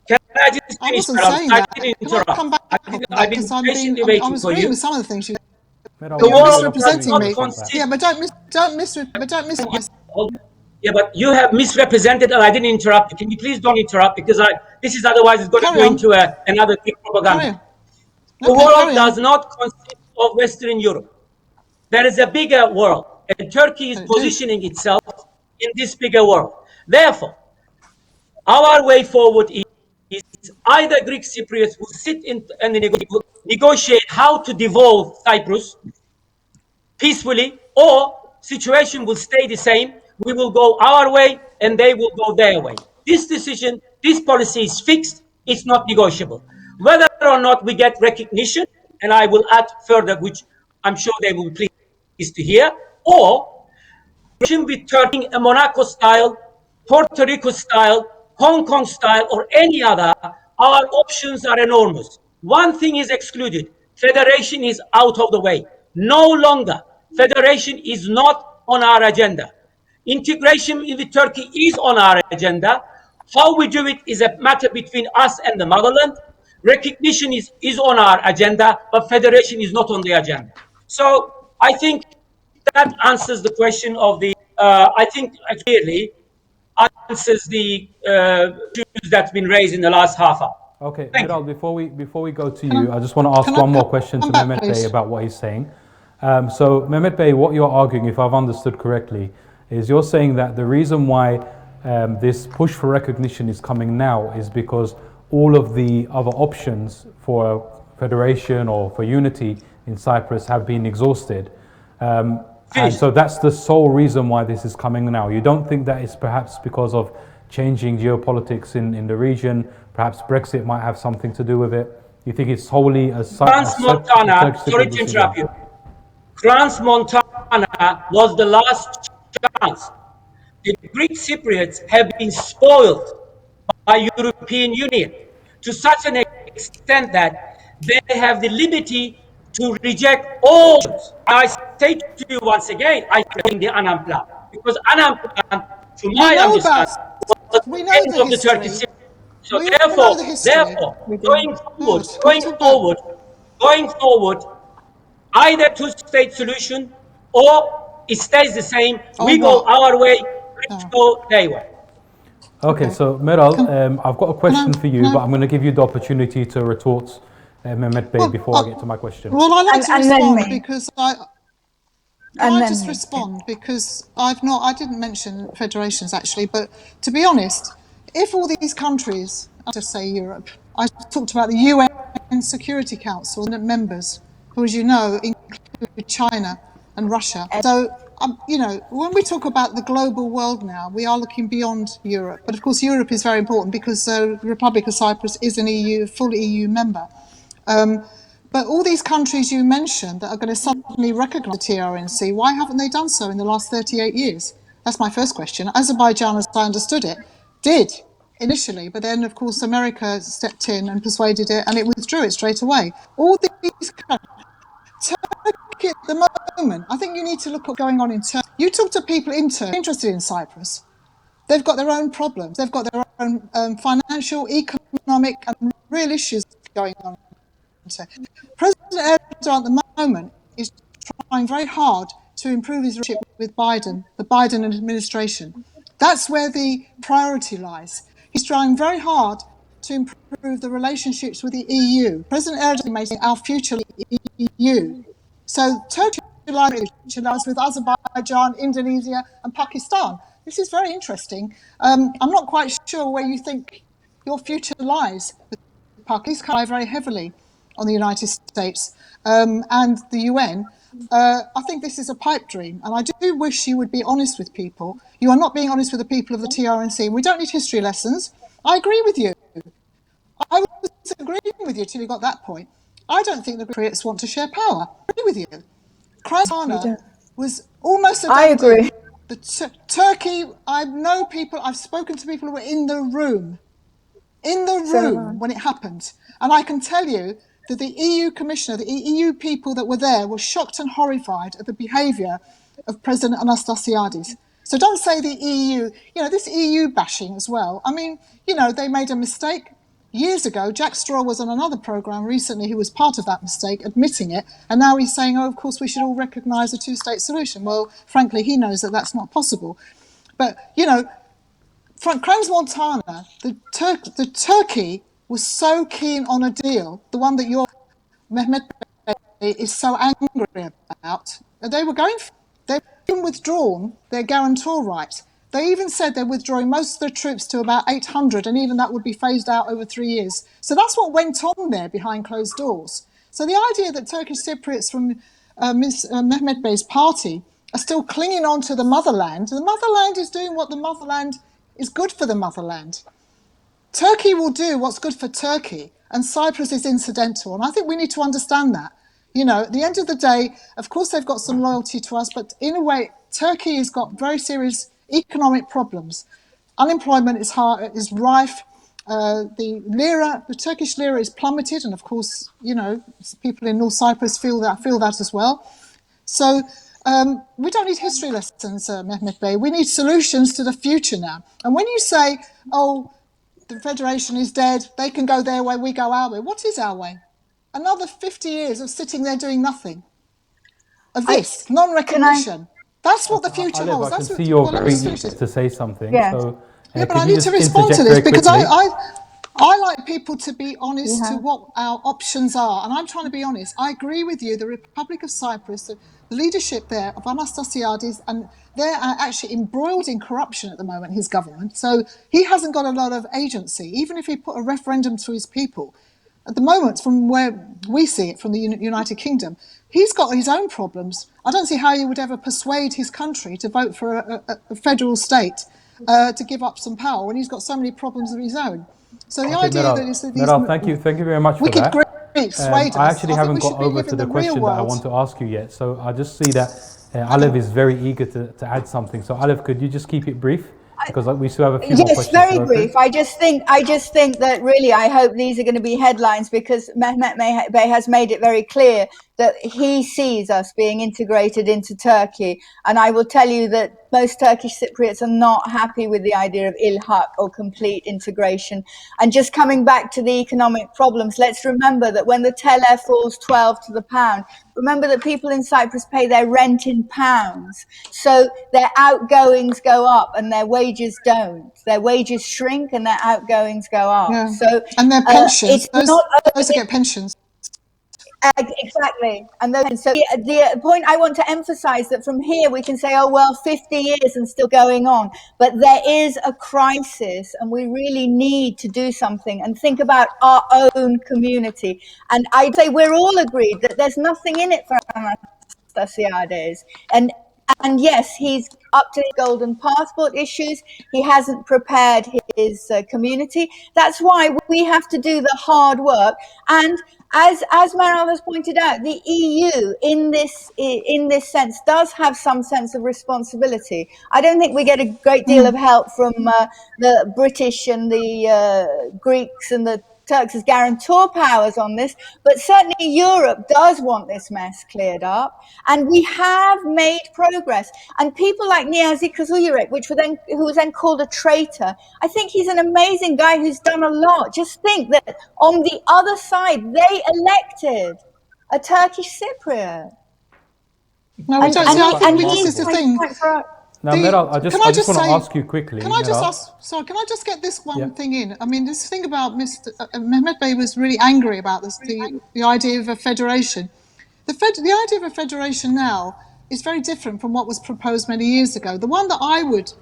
Can I just I finish, wasn't Meral? saying I that. didn't Can I come interrupt. back on I've that? been Because I'm being, patiently I waiting was for agreeing you. with some of the things you said. Meral, The You're you world have to does misrepresenting not me. finish on that. Yeah, consist. but don't miss what I said. Yeah, but you have misrepresented, and I didn't interrupt you. Can you please don't interrupt, because this is otherwise it's going to Carry go on. into another big Carry propaganda. on. The Okay, world carry on. does not consist of Western Europe. There is a bigger world, and Turkey is And it did. positioning itself in this bigger world. Therefore, our way forward is either Greek Cypriots will sit in and negotiate how to devolve Cyprus peacefully, or situation will stay the same. We will go our way and they will go their way. This decision, this policy is fixed. It's not negotiable. Whether or not we get recognition, and I will add further, which I'm sure they will be pleased to hear, or with Turkey, a Monaco style, Puerto Rico style, Hong Kong style, or any other, our options are enormous. One thing is excluded. Federation is out of the way. No longer. Federation is not on our agenda. Integration with Turkey is on our agenda. How we do it is a matter between us and the motherland. Recognition is on our agenda, but federation is not on the agenda. So I think that answers the question of the, I think clearly answers the issues that's been raised in the last half hour. Okay, Thank you. Meral, before we go to Can you, I just want to ask I one more question to come back, Mehmet Bey please? about what he's saying. So, Mehmet Bey, what you're arguing, if I've understood correctly, is you're saying that the reason why this push for recognition is coming now is because all of the other options for federation or for unity in Cyprus have been exhausted. And so that's the sole reason why this is coming now. You don't think that it's perhaps because of changing geopolitics in the region? Perhaps Brexit might have something to do with it? You think it's wholly a Montana, sorry to interrupt you. Crans Montana was the last chance. The Greek Cypriots have been spoiled by European Union to such an extent that they have the liberty to reject all. I say to you once again, I think the Annan Plan, because Annan Plan, to We my know understanding, was the we know end the of the Turkish history. Cypriot. So We all know the history. therefore, We do. going forward, Good. Can we talk about going forward, either two-state solution or it stays the same. Or We go what? our way, British go their way. Okay, so Meral, I've got a question for you, can I- but I'm going to give you the opportunity to retort Mehmet Bey before I get to my question. Well, I like to And then respond me. because Can And I then just me, respond because I didn't mention federations actually, but to be honest, if all these countries, I'll just say Europe, I talked about the UN Security Council and the members, who, as you know, include China and Russia. So, you know, when we talk about the global world now, we are looking beyond Europe. But of course, Europe is very important because the Republic of Cyprus is an EU, full EU member. But all these countries you mentioned that are going to suddenly recognise the TRNC, why haven't they done so in the last 38 years? That's my first question. Azerbaijan, as I understood it, did initially, but then, of course, America stepped in and persuaded it, and it withdrew it straight away. All these countries, Turkey at the moment, I think you need to look at what's going on in Turkey. You talk to people in Turkey interested in Cyprus. They've got their own problems. They've got their own financial, economic, and real issues going on. President Erdogan at the moment is trying very hard to improve his relationship with Biden, the Biden administration. That's where the priority lies. He's trying very hard to improve the relationships with the EU. President Erdogan is our future EU. So Turkey lies with Azerbaijan, Indonesia, and Pakistan. This is very interesting. I'm not quite sure where you think your future lies with Pakistan. Rely very heavily on the United States and the UN. I think this is a pipe dream, and I do wish you would be honest with people. You are not being honest with the people of the TRNC. We don't need history lessons. I agree with you. I was agreeing with you till you got that point. I don't think the Patriots want to share power. I agree with you. Krasnodar was almost a done I agree. deal. Turkey, I know people, I've spoken to people who were in the room when it happened. And I can tell you that the EU commissioner, the EU people that were there were shocked and horrified at the behaviour of President Anastasiades. So don't say the EU, you know, this EU bashing as well. I mean, you know, they made a mistake years ago. Jack Straw was on another programme recently who was part of that mistake, admitting it. And now he's saying, oh, of course, we should all recognise a two-state solution. Well, frankly, he knows that that's not possible. But, you know, Crans-Montana, the Turkey was so keen on a deal, the one that your Mehmet is so angry about, that they've even withdrawn their guarantor right. They even said they're withdrawing most of their troops to about 800, and even that would be phased out over 3 years. So that's what went on there behind closed doors. So the idea that Turkish Cypriots from Mehmet Bey's party are still clinging on to the motherland is doing what the motherland is good for the motherland. Turkey will do what's good for Turkey, and Cyprus is incidental. And I think we need to understand that. You know, at the end of the day, of course, they've got some loyalty to us, but in a way, Turkey has got very serious economic problems. Unemployment is rife. The Turkish lira is plummeted, and of course, you know, people in North Cyprus feel that as well. So we don't need history lessons, Mehmet Bey. We need solutions to the future now. And when you say, oh, the Federation is dead, they can go their way, we go our way. What is our way? Another 50 years of sitting there doing nothing. Of this, non-recognition. That's what the future Alev, holds. I can see you're very eager to say something. Yeah. So, Yeah, but could I you need to just respond to interject this very because quickly? I like people to be honest to what our options are. And I'm trying to be honest. I agree with you. The Republic of Cyprus, the leadership there of Anastasiades, and they're actually embroiled in corruption at the moment, his government. So he hasn't got a lot of agency, even if he put a referendum to his people. At the moment, from where we see it, from the United Kingdom, he's got his own problems. I don't see how he would ever persuade his country to vote for a federal state to give up some power when he's got so many problems of his own. So the idea that is that these Meral, thank you very much for wicked that. Greeks swayed us. I actually haven't we got should be over living to the the real question that I world. want to ask you yet. So I just see that Alev is very eager to add something. So Alev, could you just keep it brief? Because we still have a few more Yes, questions. very brief. I just think that really, I hope these are going to be headlines because Mehmet Bey has made it very clear that he sees us being integrated into Turkey. And I will tell you that most Turkish Cypriots are not happy with the idea of ilhak or complete integration. And just coming back to the economic problems, let's remember that when the TL falls 12 to the pound, remember that people in Cyprus pay their rent in pounds. So their outgoings go up and their wages don't. Their wages shrink and their outgoings go up. Yeah. So And their pensions, it's not those that get pensions. exactly. And so the point I want to emphasize that from here we can say, oh, well, 50 years and still going on. But there is a crisis and we really need to do something and think about our own community. And I'd say we're all agreed that there's nothing in it for Anastasiades. And yes, he's up to his golden passport issues. He hasn't prepared his community. That's why we have to do the hard work. And as Meral has pointed out, the EU in this sense does have some sense of responsibility. I don't think we get a great deal of help from the British and the Greeks and the Turks as guarantor powers on this, but certainly Europe does want this mess cleared up, and we have made progress. And people like Niyazi Kızılürek, who was then called a traitor, I think he's an amazing guy who's done a lot. Just think that on the other side, they elected a Turkish Cypriot. No, we don't. See, I think this is the thing. Now, Meral, I just want to ask you quickly. Can I just get this one thing in? I mean, this thing about Mehmet Bey was really angry about this, the idea of a federation. The idea of a federation now is very different from what was proposed many years ago. The one that I would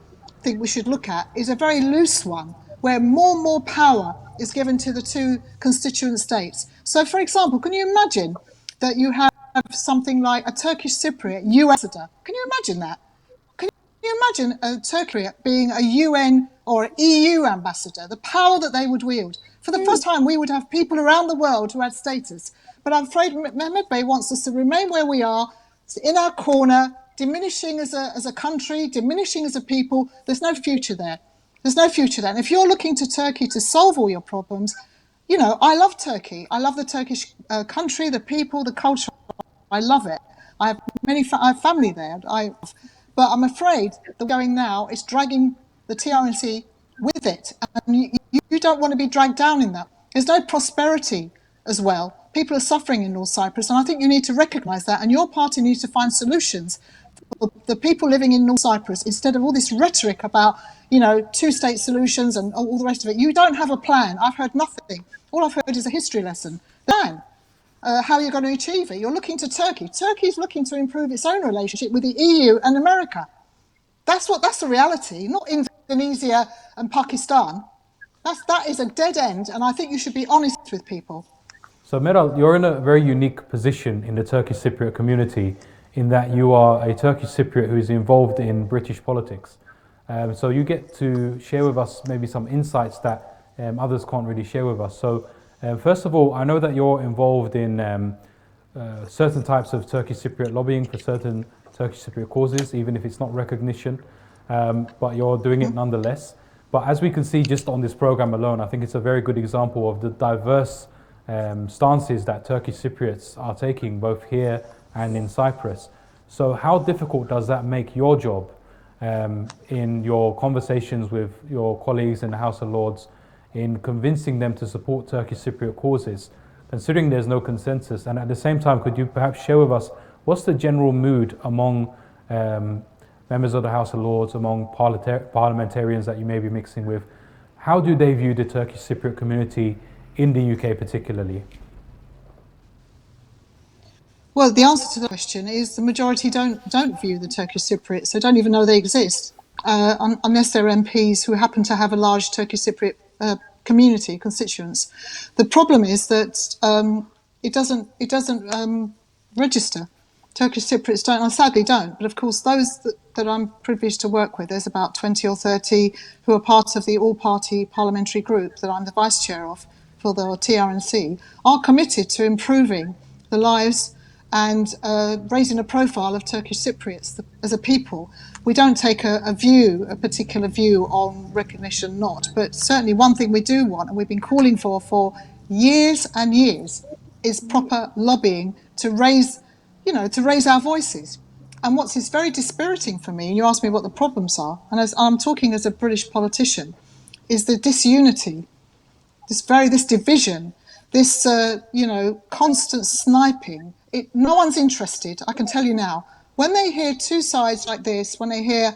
think we should look at is a very loose one, where more and more power is given to the two constituent states. So, for example, can you imagine that you have something like a Turkish Cypriot US ambassador? Can you imagine that? Can you imagine a Turkey being a UN or an EU ambassador, the power that they would wield? For the first time, we would have people around the world who had status. But I'm afraid Mehmet Bey wants us to remain where we are, in our corner, diminishing as a country, diminishing as a people. There's no future there. There's no future there. And if you're looking to Turkey to solve all your problems, you know, I love Turkey. I love the Turkish country, the people, the culture. I love it. I have family there. But I'm afraid the going now is dragging the TRNC with it. And you don't want to be dragged down in that. There's no prosperity as well. People are suffering in North Cyprus, and I think you need to recognise that. And your party needs to find solutions for the people living in North Cyprus instead of all this rhetoric about, you know, two-state solutions and all the rest of it. You don't have a plan. I've heard nothing. All I've heard is a history lesson. Plan. How you're going to achieve it. You're looking to Turkey. Turkey's looking to improve its own relationship with the EU and America. That's the reality, not Indonesia and Pakistan. That is a dead end, and I think you should be honest with people. So, Meral, you're in a very unique position in the Turkish Cypriot community in that you are a Turkish Cypriot who is involved in British politics. So you get to share with us maybe some insights that others can't really share with us. So, first of all, I know that you're involved in certain types of Turkish Cypriot lobbying for certain Turkish Cypriot causes, even if it's not recognition, but you're doing it nonetheless. But as we can see just on this program alone, I think it's a very good example of the diverse stances that Turkish Cypriots are taking both here and in Cyprus. So how difficult does that make your job in your conversations with your colleagues in the House of Lords in convincing them to support Turkish Cypriot causes, considering there's no consensus? And at the same time, could you perhaps share with us what's the general mood among members of the House of Lords, among parliamentarians that you may be mixing with? How do they view the Turkish Cypriot community in the UK particularly? Well, the answer to the question is the majority don't view the Turkish Cypriots. They don't even know they exist, unless they're MPs who happen to have a large Turkish Cypriot community, constituents. The problem is that it doesn't register. Turkish Cypriots sadly don't. But of course, those that I'm privileged to work with, there's about 20 or 30 who are part of the all-party parliamentary group that I'm the vice chair of for the TRNC, are committed to improving the lives and raising a profile of Turkish Cypriots as a people. We don't take a particular view on recognition not, but certainly one thing we do want, and we've been calling for years and years, is proper lobbying to raise, to raise our voices. And what's is very dispiriting for me, and you asked me what the problems are, and as I'm talking as a British politician, is the disunity, this division, this constant sniping. No one's interested. I can tell you now. When they hear two sides like this, when they hear,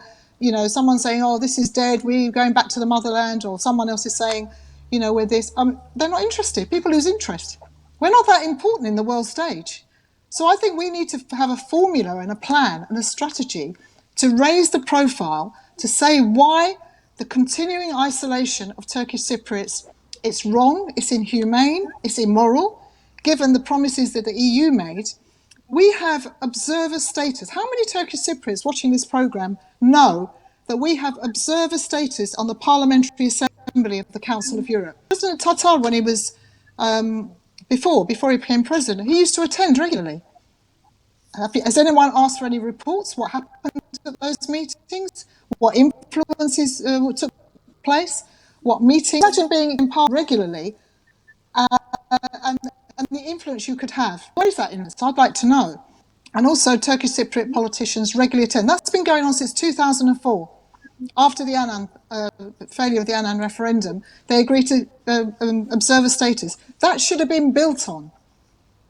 someone saying, "Oh, this is dead, we're going back to the motherland," or someone else is saying, we're this, they're not interested. People lose interest. We're not that important in the world stage. So I think we need to have a formula and a plan and a strategy to raise the profile, to say why the continuing isolation of Turkish Cypriots, it's wrong, it's inhumane, it's immoral, given the promises that the EU made. We have observer status. How many Turkish Cypriots watching this programme know that we have observer status on the Parliamentary Assembly of the Council of Europe? President Tatar, when he was, before he became president, he used to attend regularly. Has anyone asked for any reports? What happened at those meetings? What influences took place? What meetings? Imagine being in Parliament regularly and the influence you could have. What is that influence? I'd like to know. And also, Turkish Cypriot politicians regularly attend. That's been going on since 2004. After the failure of the Annan referendum, they agreed to observer status. That should have been built on.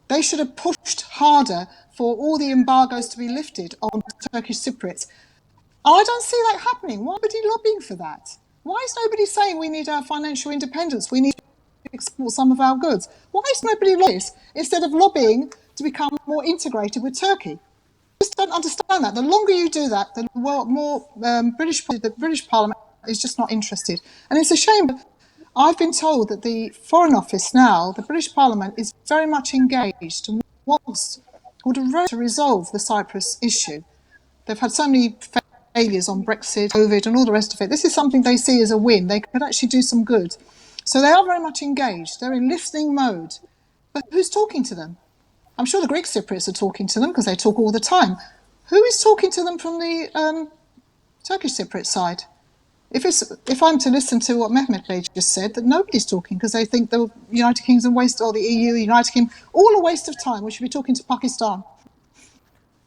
They should have pushed harder for all the embargoes to be lifted on Turkish Cypriots. And I don't see that happening. Why are nobody lobbying for that? Why is nobody saying we need our financial independence? We need to export some of our goods. Why is nobody lobbying this instead of lobbying to become more integrated with Turkey? I just don't understand that. The longer you do that, the more the British Parliament is just not interested. And it's a shame. I've been told that the Foreign Office now, the British Parliament, is very much engaged and would have to resolve the Cyprus issue. They've had so many failures on Brexit, COVID, and all the rest of it. This is something they see as a win. They could actually do some good. So they are very much engaged. They're in listening mode. But who's talking to them? I'm sure the Greek Cypriots are talking to them because they talk all the time. Who is talking to them from the Turkish Cypriot side? If I'm to listen to what Mehmet Bey just said, that nobody's talking because they think the United Kingdom waste, or the EU, United Kingdom, all a waste of time. We should be talking to Pakistan.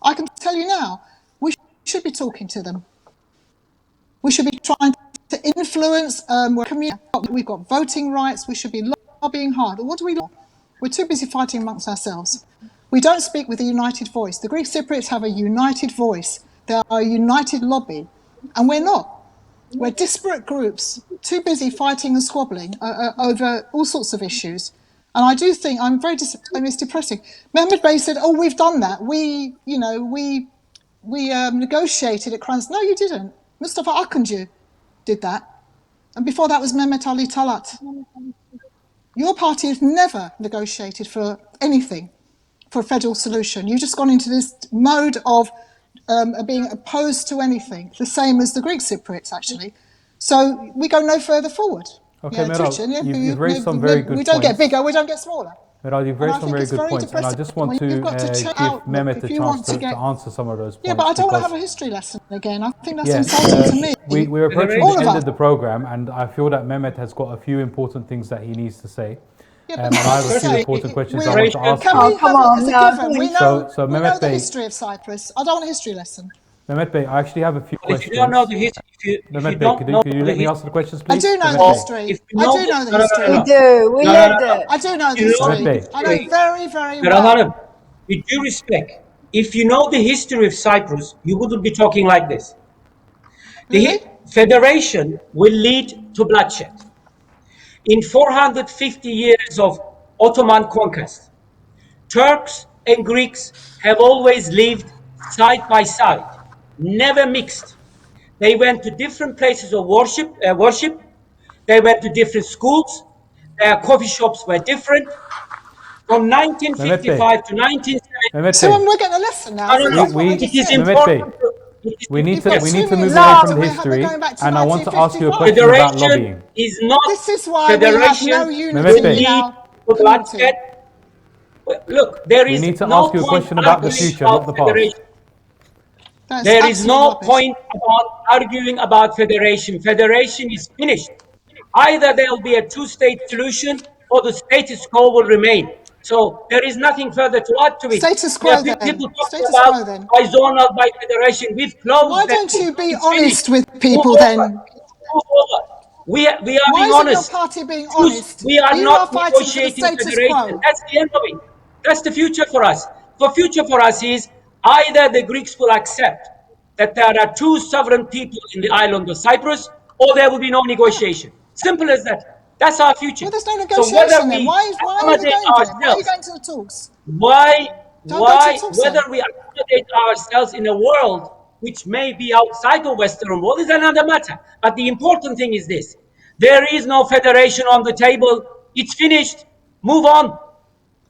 I can tell you now, we should be talking to them. We should be trying to influence. We've got voting rights. We should be lobbying hard. What do we lobby? We're too busy fighting amongst ourselves. We don't speak with a united voice. The Greek Cypriots have a united voice. They are a united lobby, and we're not. We're disparate groups, too busy fighting and squabbling over all sorts of issues. And I do think it's depressing. Mehmet Bey said, "Oh, we've done that. We negotiated at Kranz." No, you didn't. Mustafa Akıncı did that, and before that was Mehmet Ali Talat. Your party has never negotiated for anything, for a federal solution. You've just gone into this mode of being opposed to anything, the same as the Greek Cypriots, actually. So we go no further forward. Okay, Meral, you've raised some very good points. We don't get bigger, we don't get smaller. Meral, you've raised some very good points, and I just want to give Mehmet a chance to answer some of those points. Yeah, but I don't want to have a history lesson again. I think that's insulting to me. We're approaching the end of the programme, and I feel that Mehmet has got a few important things that he needs to say. Yeah, and I have a few important questions I want to ask you. Oh, come on, we know Mehmet the Bey, history of Cyprus. I don't want a history lesson. Mehmet Bey, I actually have a few questions. If you don't know the history, Mehmet Bey, could you let me answer the questions, please? I do know the history. I do know the history. We do. We lived it. I do know the history. I know very, very Meral well. Hanım, with due respect, if you know the history of Cyprus, you wouldn't be talking like this. The federation will lead to bloodshed. In 450 years of Ottoman conquest, Turks and Greeks have always lived side by side, never mixed. They went to different places of worship. They went to different schools. Their coffee shops were different. From 1955 to 1970. So we're getting a lesson now. It is important. We need to move away from the history, and I want to ask you a question about lobbying. Is not this is why we have no unity now. Look, there is we need to no ask you a point question about the future, not the past. There is no point about arguing about federation. Federation is finished. Either there will be a two-state solution or the status quo will remain. So there is nothing further to add to it. Status There are quo then. people talking Status about quo then. by zonal, by federation. We've Why closed that don't thing. you be It's finished. honest with Move people over. then? Move over. We are Why being isn't your honest. party being Choose. honest? We are You not are fighting for the negotiating status federation. quo. That's the end of it. That's the future for us. The future for us is either the Greeks will accept that there are two sovereign people in the island of Cyprus, or there will be no Yeah. negotiation. Simple as that. That's our future. Well, there's no So whether negotiation then. we Why are you accommodate going there? Why are you ourselves, going to the talks? why, Don't go to the talks whether then. we accommodate ourselves in a world which may be outside the Western world is another matter. But the important thing is this: there is no federation on the table. It's finished. Move on. Mehmet Move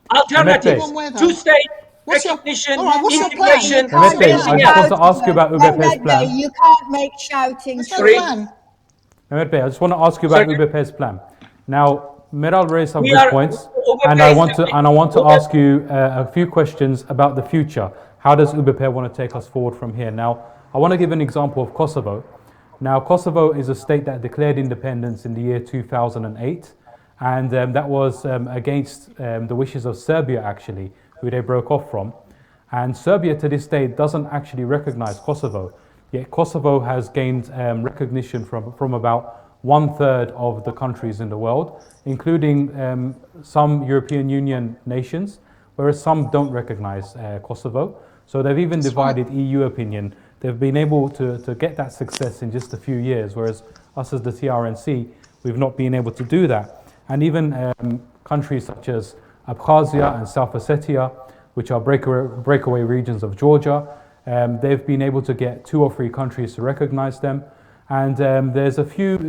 Bey. Alternatives: on where though? two-state What's your all recognition, right? What's your Mehmet Bey, plan? you integration, What's can't your Mehmet Bey, make I plan? just want to shouting. ask you about UBP's Mehmet Bey, plan. you can't make shouting There's no Sorry? through. plan. Mehmet Bey, I just want to ask you about Sorry? UBP's plan. Now, Meral raised some We good are points, and I overpaid. want to ask you a few questions about the future. How does UBP want to take us forward from here? Now, I want to give an example of Kosovo. Now, Kosovo is a state that declared independence in the year 2008, and that was against the wishes of Serbia, actually, who they broke off from. And Serbia to this day doesn't actually recognize Kosovo. Yet Kosovo has gained recognition from about 1/3 of the countries in the world, including some European Union nations, whereas some don't recognize Kosovo. So they've even divided EU opinion. They've been able to get that success in just a few years, whereas us as the TRNC, we've not been able to do that. And even countries such as Abkhazia and South Ossetia, which are breakaway regions of Georgia, they've been able to get 2 or 3 countries to recognize them. And there's a few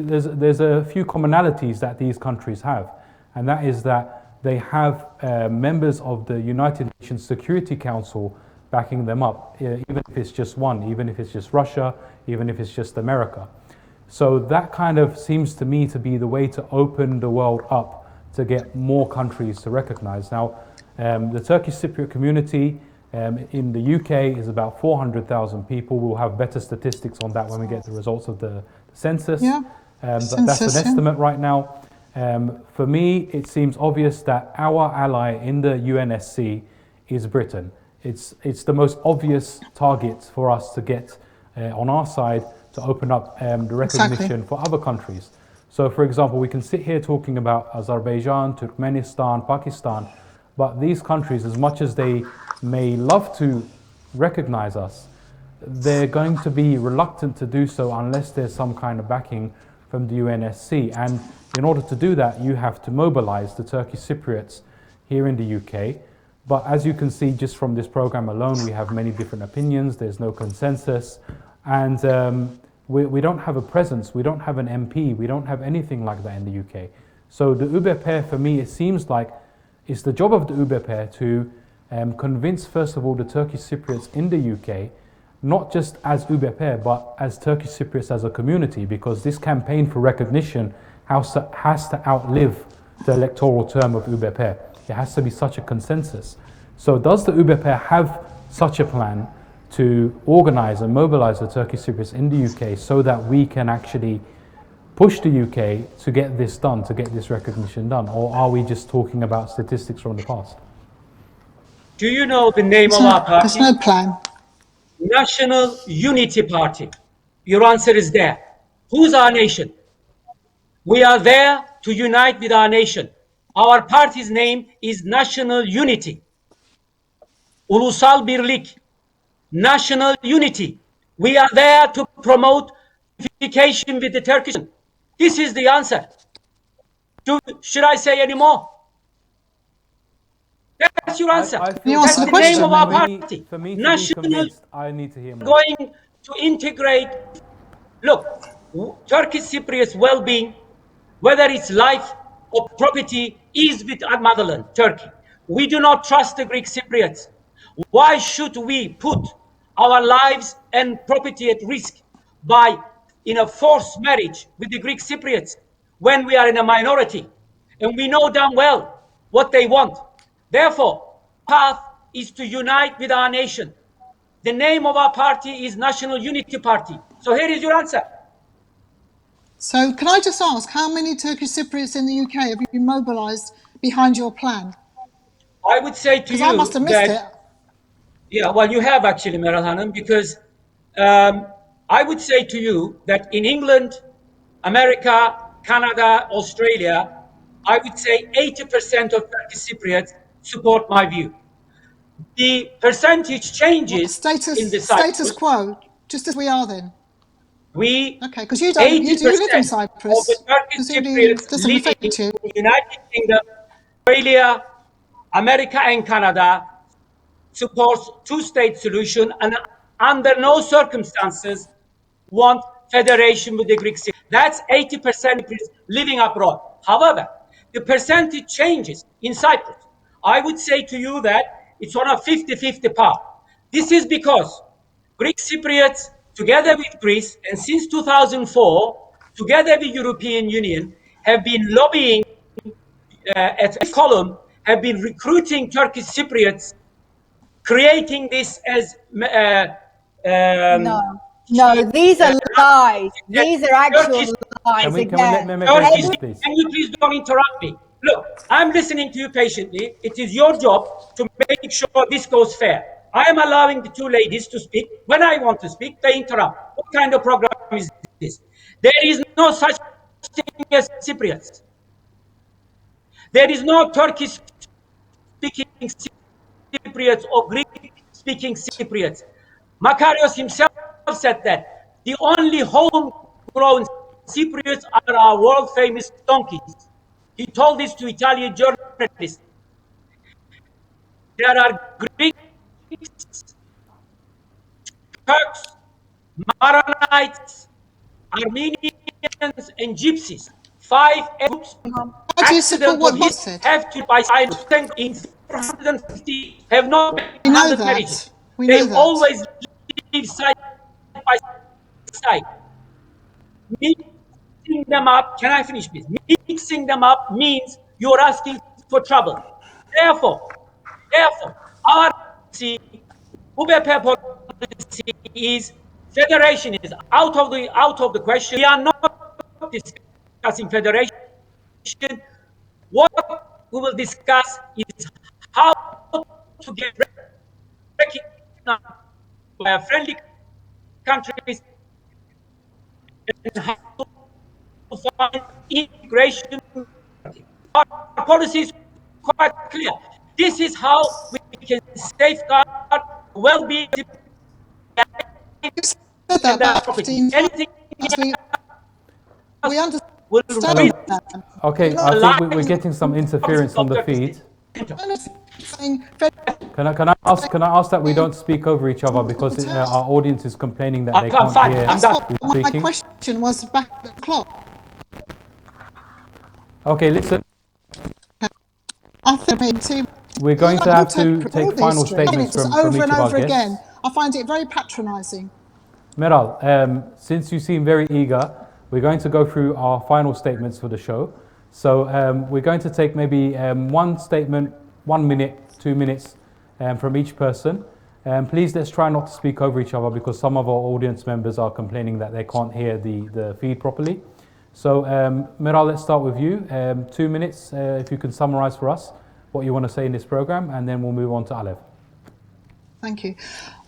commonalities that these countries have, and that is that they have members of the United Nations Security Council backing them up, even if it's just one, even if it's just Russia, even if it's just America. So that kind of seems to me to be the way to open the world up to get more countries to recognize. Now, the Turkish Cypriot community in the UK is about 400,000 people. We'll have better statistics on that when we get the results of the census. Yeah. But that's Census, an yeah. estimate right now. For me, it seems obvious that our ally in the UNSC is Britain. It's the most obvious target for us to get on our side to open up the recognition for other countries. So, for example, we can sit here talking about Azerbaijan, Turkmenistan, Pakistan, but these countries, as much as they may love to recognize us, they're going to be reluctant to do so unless there's some kind of backing from the UNSC. And in order to do that, you have to mobilize the Turkish Cypriots here in the UK. But as you can see, just from this program alone, we have many different opinions. There's no consensus. And we don't have a presence. We don't have an MP. We don't have anything like that in the UK. So the UBP, for me, it seems like it's the job of the UBP to convince, first of all, the Turkish Cypriots in the UK, not just as UBP, but as Turkish Cypriots as a community, because this campaign for recognition has to outlive the electoral term of UBP. It has to be such a consensus. So does the UBP have such a plan to organize and mobilize the Turkish Cypriots in the UK so that we can actually push the UK to get this done, to get this recognition done? Or are we just talking about statistics from the past? Do you know the name of our There's party? no plan. National Unity Party. Your answer is there. Who's our nation? We are there to unite with our nation. Our party's name is National Unity. Ulusal Birlik. National Unity. We are there to promote unification with the Turkish. This is the answer. Should I say any more? That's your answer. I Can you feel, answer That's the the name question, of our maybe? party. for me to be National convinced, I need to hear more. going to integrate. Look, Turkish Cypriots' well-being, whether it's life or property, is with our motherland, Turkey. We do not trust the Greek Cypriots. Why should we put our lives and property at risk by in a forced marriage with the Greek Cypriots when we are in a minority and we know damn well what they want? Therefore, path is to unite with our nation. The name of our party is National Unity Party. So here is your answer. So can I just ask, how many Turkish Cypriots in the UK have you mobilised behind your plan? I would say to Because I must have you missed it. that, yeah, well, you have actually, Meral Hanım, because I would say to you that in England, America, Canada, Australia, I would say 80% of Turkish Cypriots support my view. The percentage What, changes in the status Cyprus. quo, just as we are then. We Okay, because you live in 80% of the Cyprus. Turkish Presumably it Cypriots doesn't living in affect you. the United Kingdom, Australia, America, and Canada supports two-state solution and under no circumstances want federation with the Greek city. That's 80% living abroad. However, the percentage changes in Cyprus. I would say to you that it's on a 50-50 path. This is because Greek Cypriots, together with Greece, and since 2004, together with European Union, have been lobbying at this column, have been recruiting Turkish Cypriots, creating this as No, no, these are lies. These are actual Turkish. Can lies. we let Again, Mehmet go, Turkish. please, please? Can you please don't interrupt me? Look, I'm listening to you patiently. It is your job to make sure this goes fair. I am allowing the two ladies to speak. When I want to speak, they interrupt. What kind of program is this? There is no such thing as Cypriots. There is no Turkish speaking Cypriots or Greek speaking Cypriots. Makarios himself said that the only homegrown Cypriots are our world famous donkeys. He told this to Italian journalists. There are Greeks, Turks, Maronites, Armenians, and Gypsies. 5 groups. Why do you support Accident of what he his said? have to by side in 450 have not been We know 100 marriages. that. We They know that. always live side by side. Mixing them up, can I finish please? Mixing them up means you're asking for trouble. Therefore, our policy, UBP policy is federation is out of the question. We are not discussing federation. What we will discuss is how to get recognized by friendly countries and how to find integration. Our policy is quite clear. This is how we can safeguard well-being You said that and their about property. 15 Anything times. We else will understand Hello. risk that. Okay, You're I not think the we're getting some interference on of the Turkey feed. saying Can I ask that we don't speak over each other because our audience is complaining that they I'm can't fine. hear I'm done. who's my speaking. question was back at the clock. Okay, listen. I think We're going to have to take final statements from over each and of our over guests. again. I find it very patronising. Meral, since you seem very eager, we're going to go through our final statements for the show. So we're going to take maybe one statement, 1 minute, 2 minutes from each person. Please let's try not to speak over each other because some of our audience members are complaining that they can't hear the feed properly. So Meral, let's start with you. 2 minutes, if you can summarize for us what you want to say in this program, and then we'll move on to Alev. Thank you.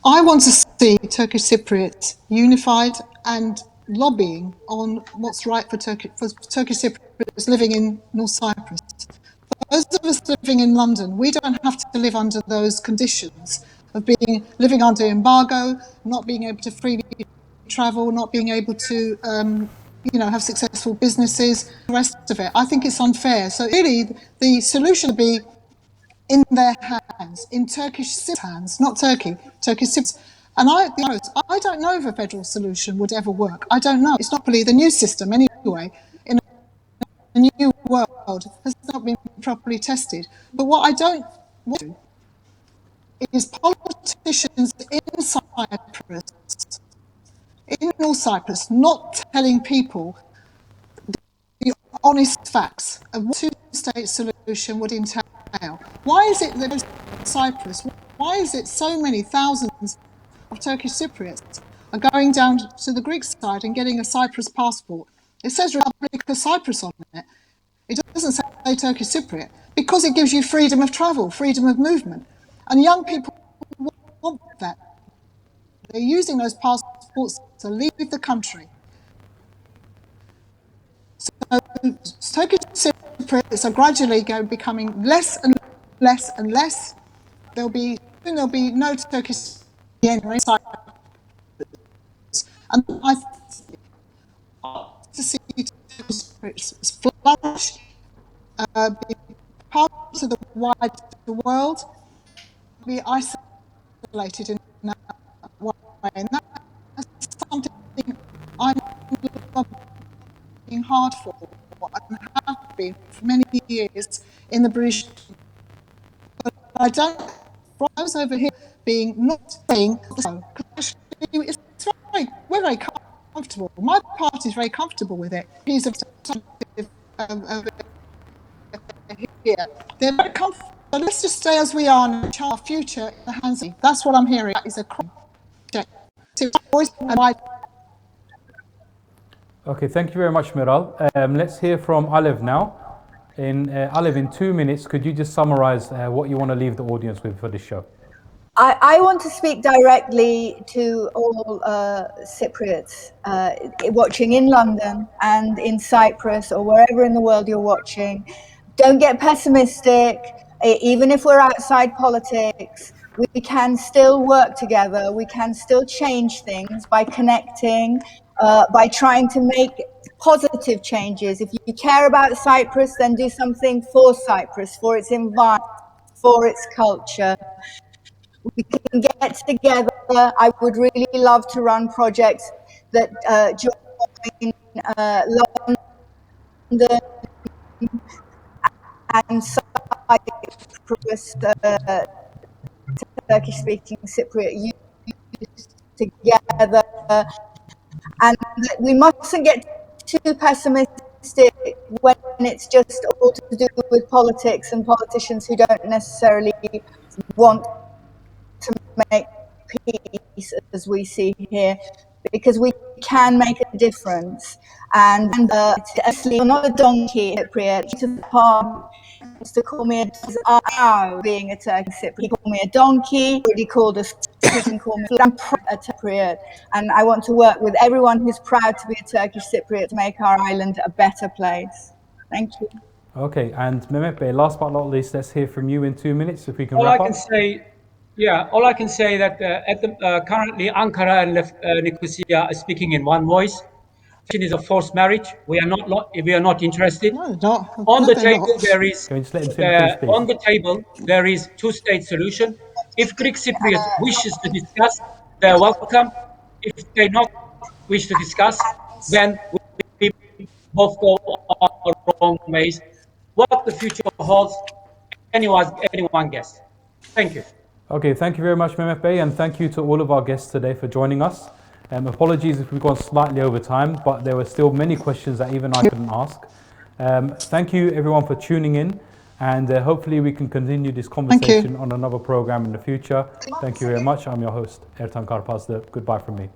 I want to see Turkish Cypriots unified and lobbying on what's right for Turkish Cypriots living in North Cyprus. Those of us living in London, we don't have to live under those conditions of living under embargo, not being able to freely travel, not being able to have successful businesses, the rest of it. I think it's unfair. So really, the solution would be in their hands, in Turkish Cypriots' hands, not Turkish Cypriots. And I don't know if a federal solution would ever work. I don't know. It's not really the new system anyway. In a new world has not been properly tested. But what I don't want to do is politicians in Cyprus, in North Cyprus, not telling people the honest facts of what a two-state solution would entail. Why is it that in Cyprus, why is it so many thousands of Turkish Cypriots are going down to the Greek side and getting a Cyprus passport? It says Republic of Cyprus on it. It doesn't say Turkish Cypriot because it gives you freedom of travel, freedom of movement. And young people want that. They're using those passports to leave the country. So Turkish Cypriots are gradually becoming less and less and less. There'll be no Turkish inside. And I to see Turkish Cypriots flourish, be part of the wider world, be isolated in that way. And that's something I'm working hard for and have been for many years in the British. But I don't, for those over here being not saying so, because it's right, we're very comfortable. My party is very comfortable with it. He's here. They're very comfortable. So let's just stay as we are and our future in the hands of. That's what I'm hearing. That is a crime. Okay, thank you very much, Meral. Let's hear from Alev now. Alev, in 2 minutes, could you just summarize what you want to leave the audience with for this show? I want to speak directly to all Cypriots watching in London and in Cyprus or wherever in the world you're watching. Don't get pessimistic. Even if we're outside politics, we can still work together. We can still change things by connecting, by trying to make positive changes. If you care about Cyprus, then do something for Cyprus, for its environment, for its culture. We can get together. I would really love to run projects that join London and Cyprus, Turkish-speaking Cypriot youth together. And we mustn't get too pessimistic when it's just all to do with politics and politicians who don't necessarily want to make peace as we see here, because we can make a difference. And you're not a donkey, Cypriot. To the part used to call me being a Turkish Cypriot. He called me a donkey. He called us. He called me a Cypriot, and I want to work with everyone who's proud to be a Turkish Cypriot to make our island a better place. Thank you. Okay, and Mehmet Bey, last but not least, let's hear from you in 2 minutes, if we can All wrap I up. can say, all I can say that currently Ankara and Nicosia are speaking in one voice. It is a forced marriage. We are not interested. No, On the they're table, not. there is Can we just let him finish, please? on the table there is two-state solution. If Greek Cypriot wishes to discuss, they are welcome. If they not wish to discuss, then we both go our wrong ways. What the future holds, anyone guess. Thank you. Okay, thank you very much, Mehmet Bey, and thank you to all of our guests today for joining us. Apologies if we've gone slightly over time, but there were still many questions that even I couldn't ask. Thank you everyone for tuning in, and hopefully we can continue this conversation on another program in the future. Thank you very much. I'm your host, Ertan Karpazli. Goodbye from me.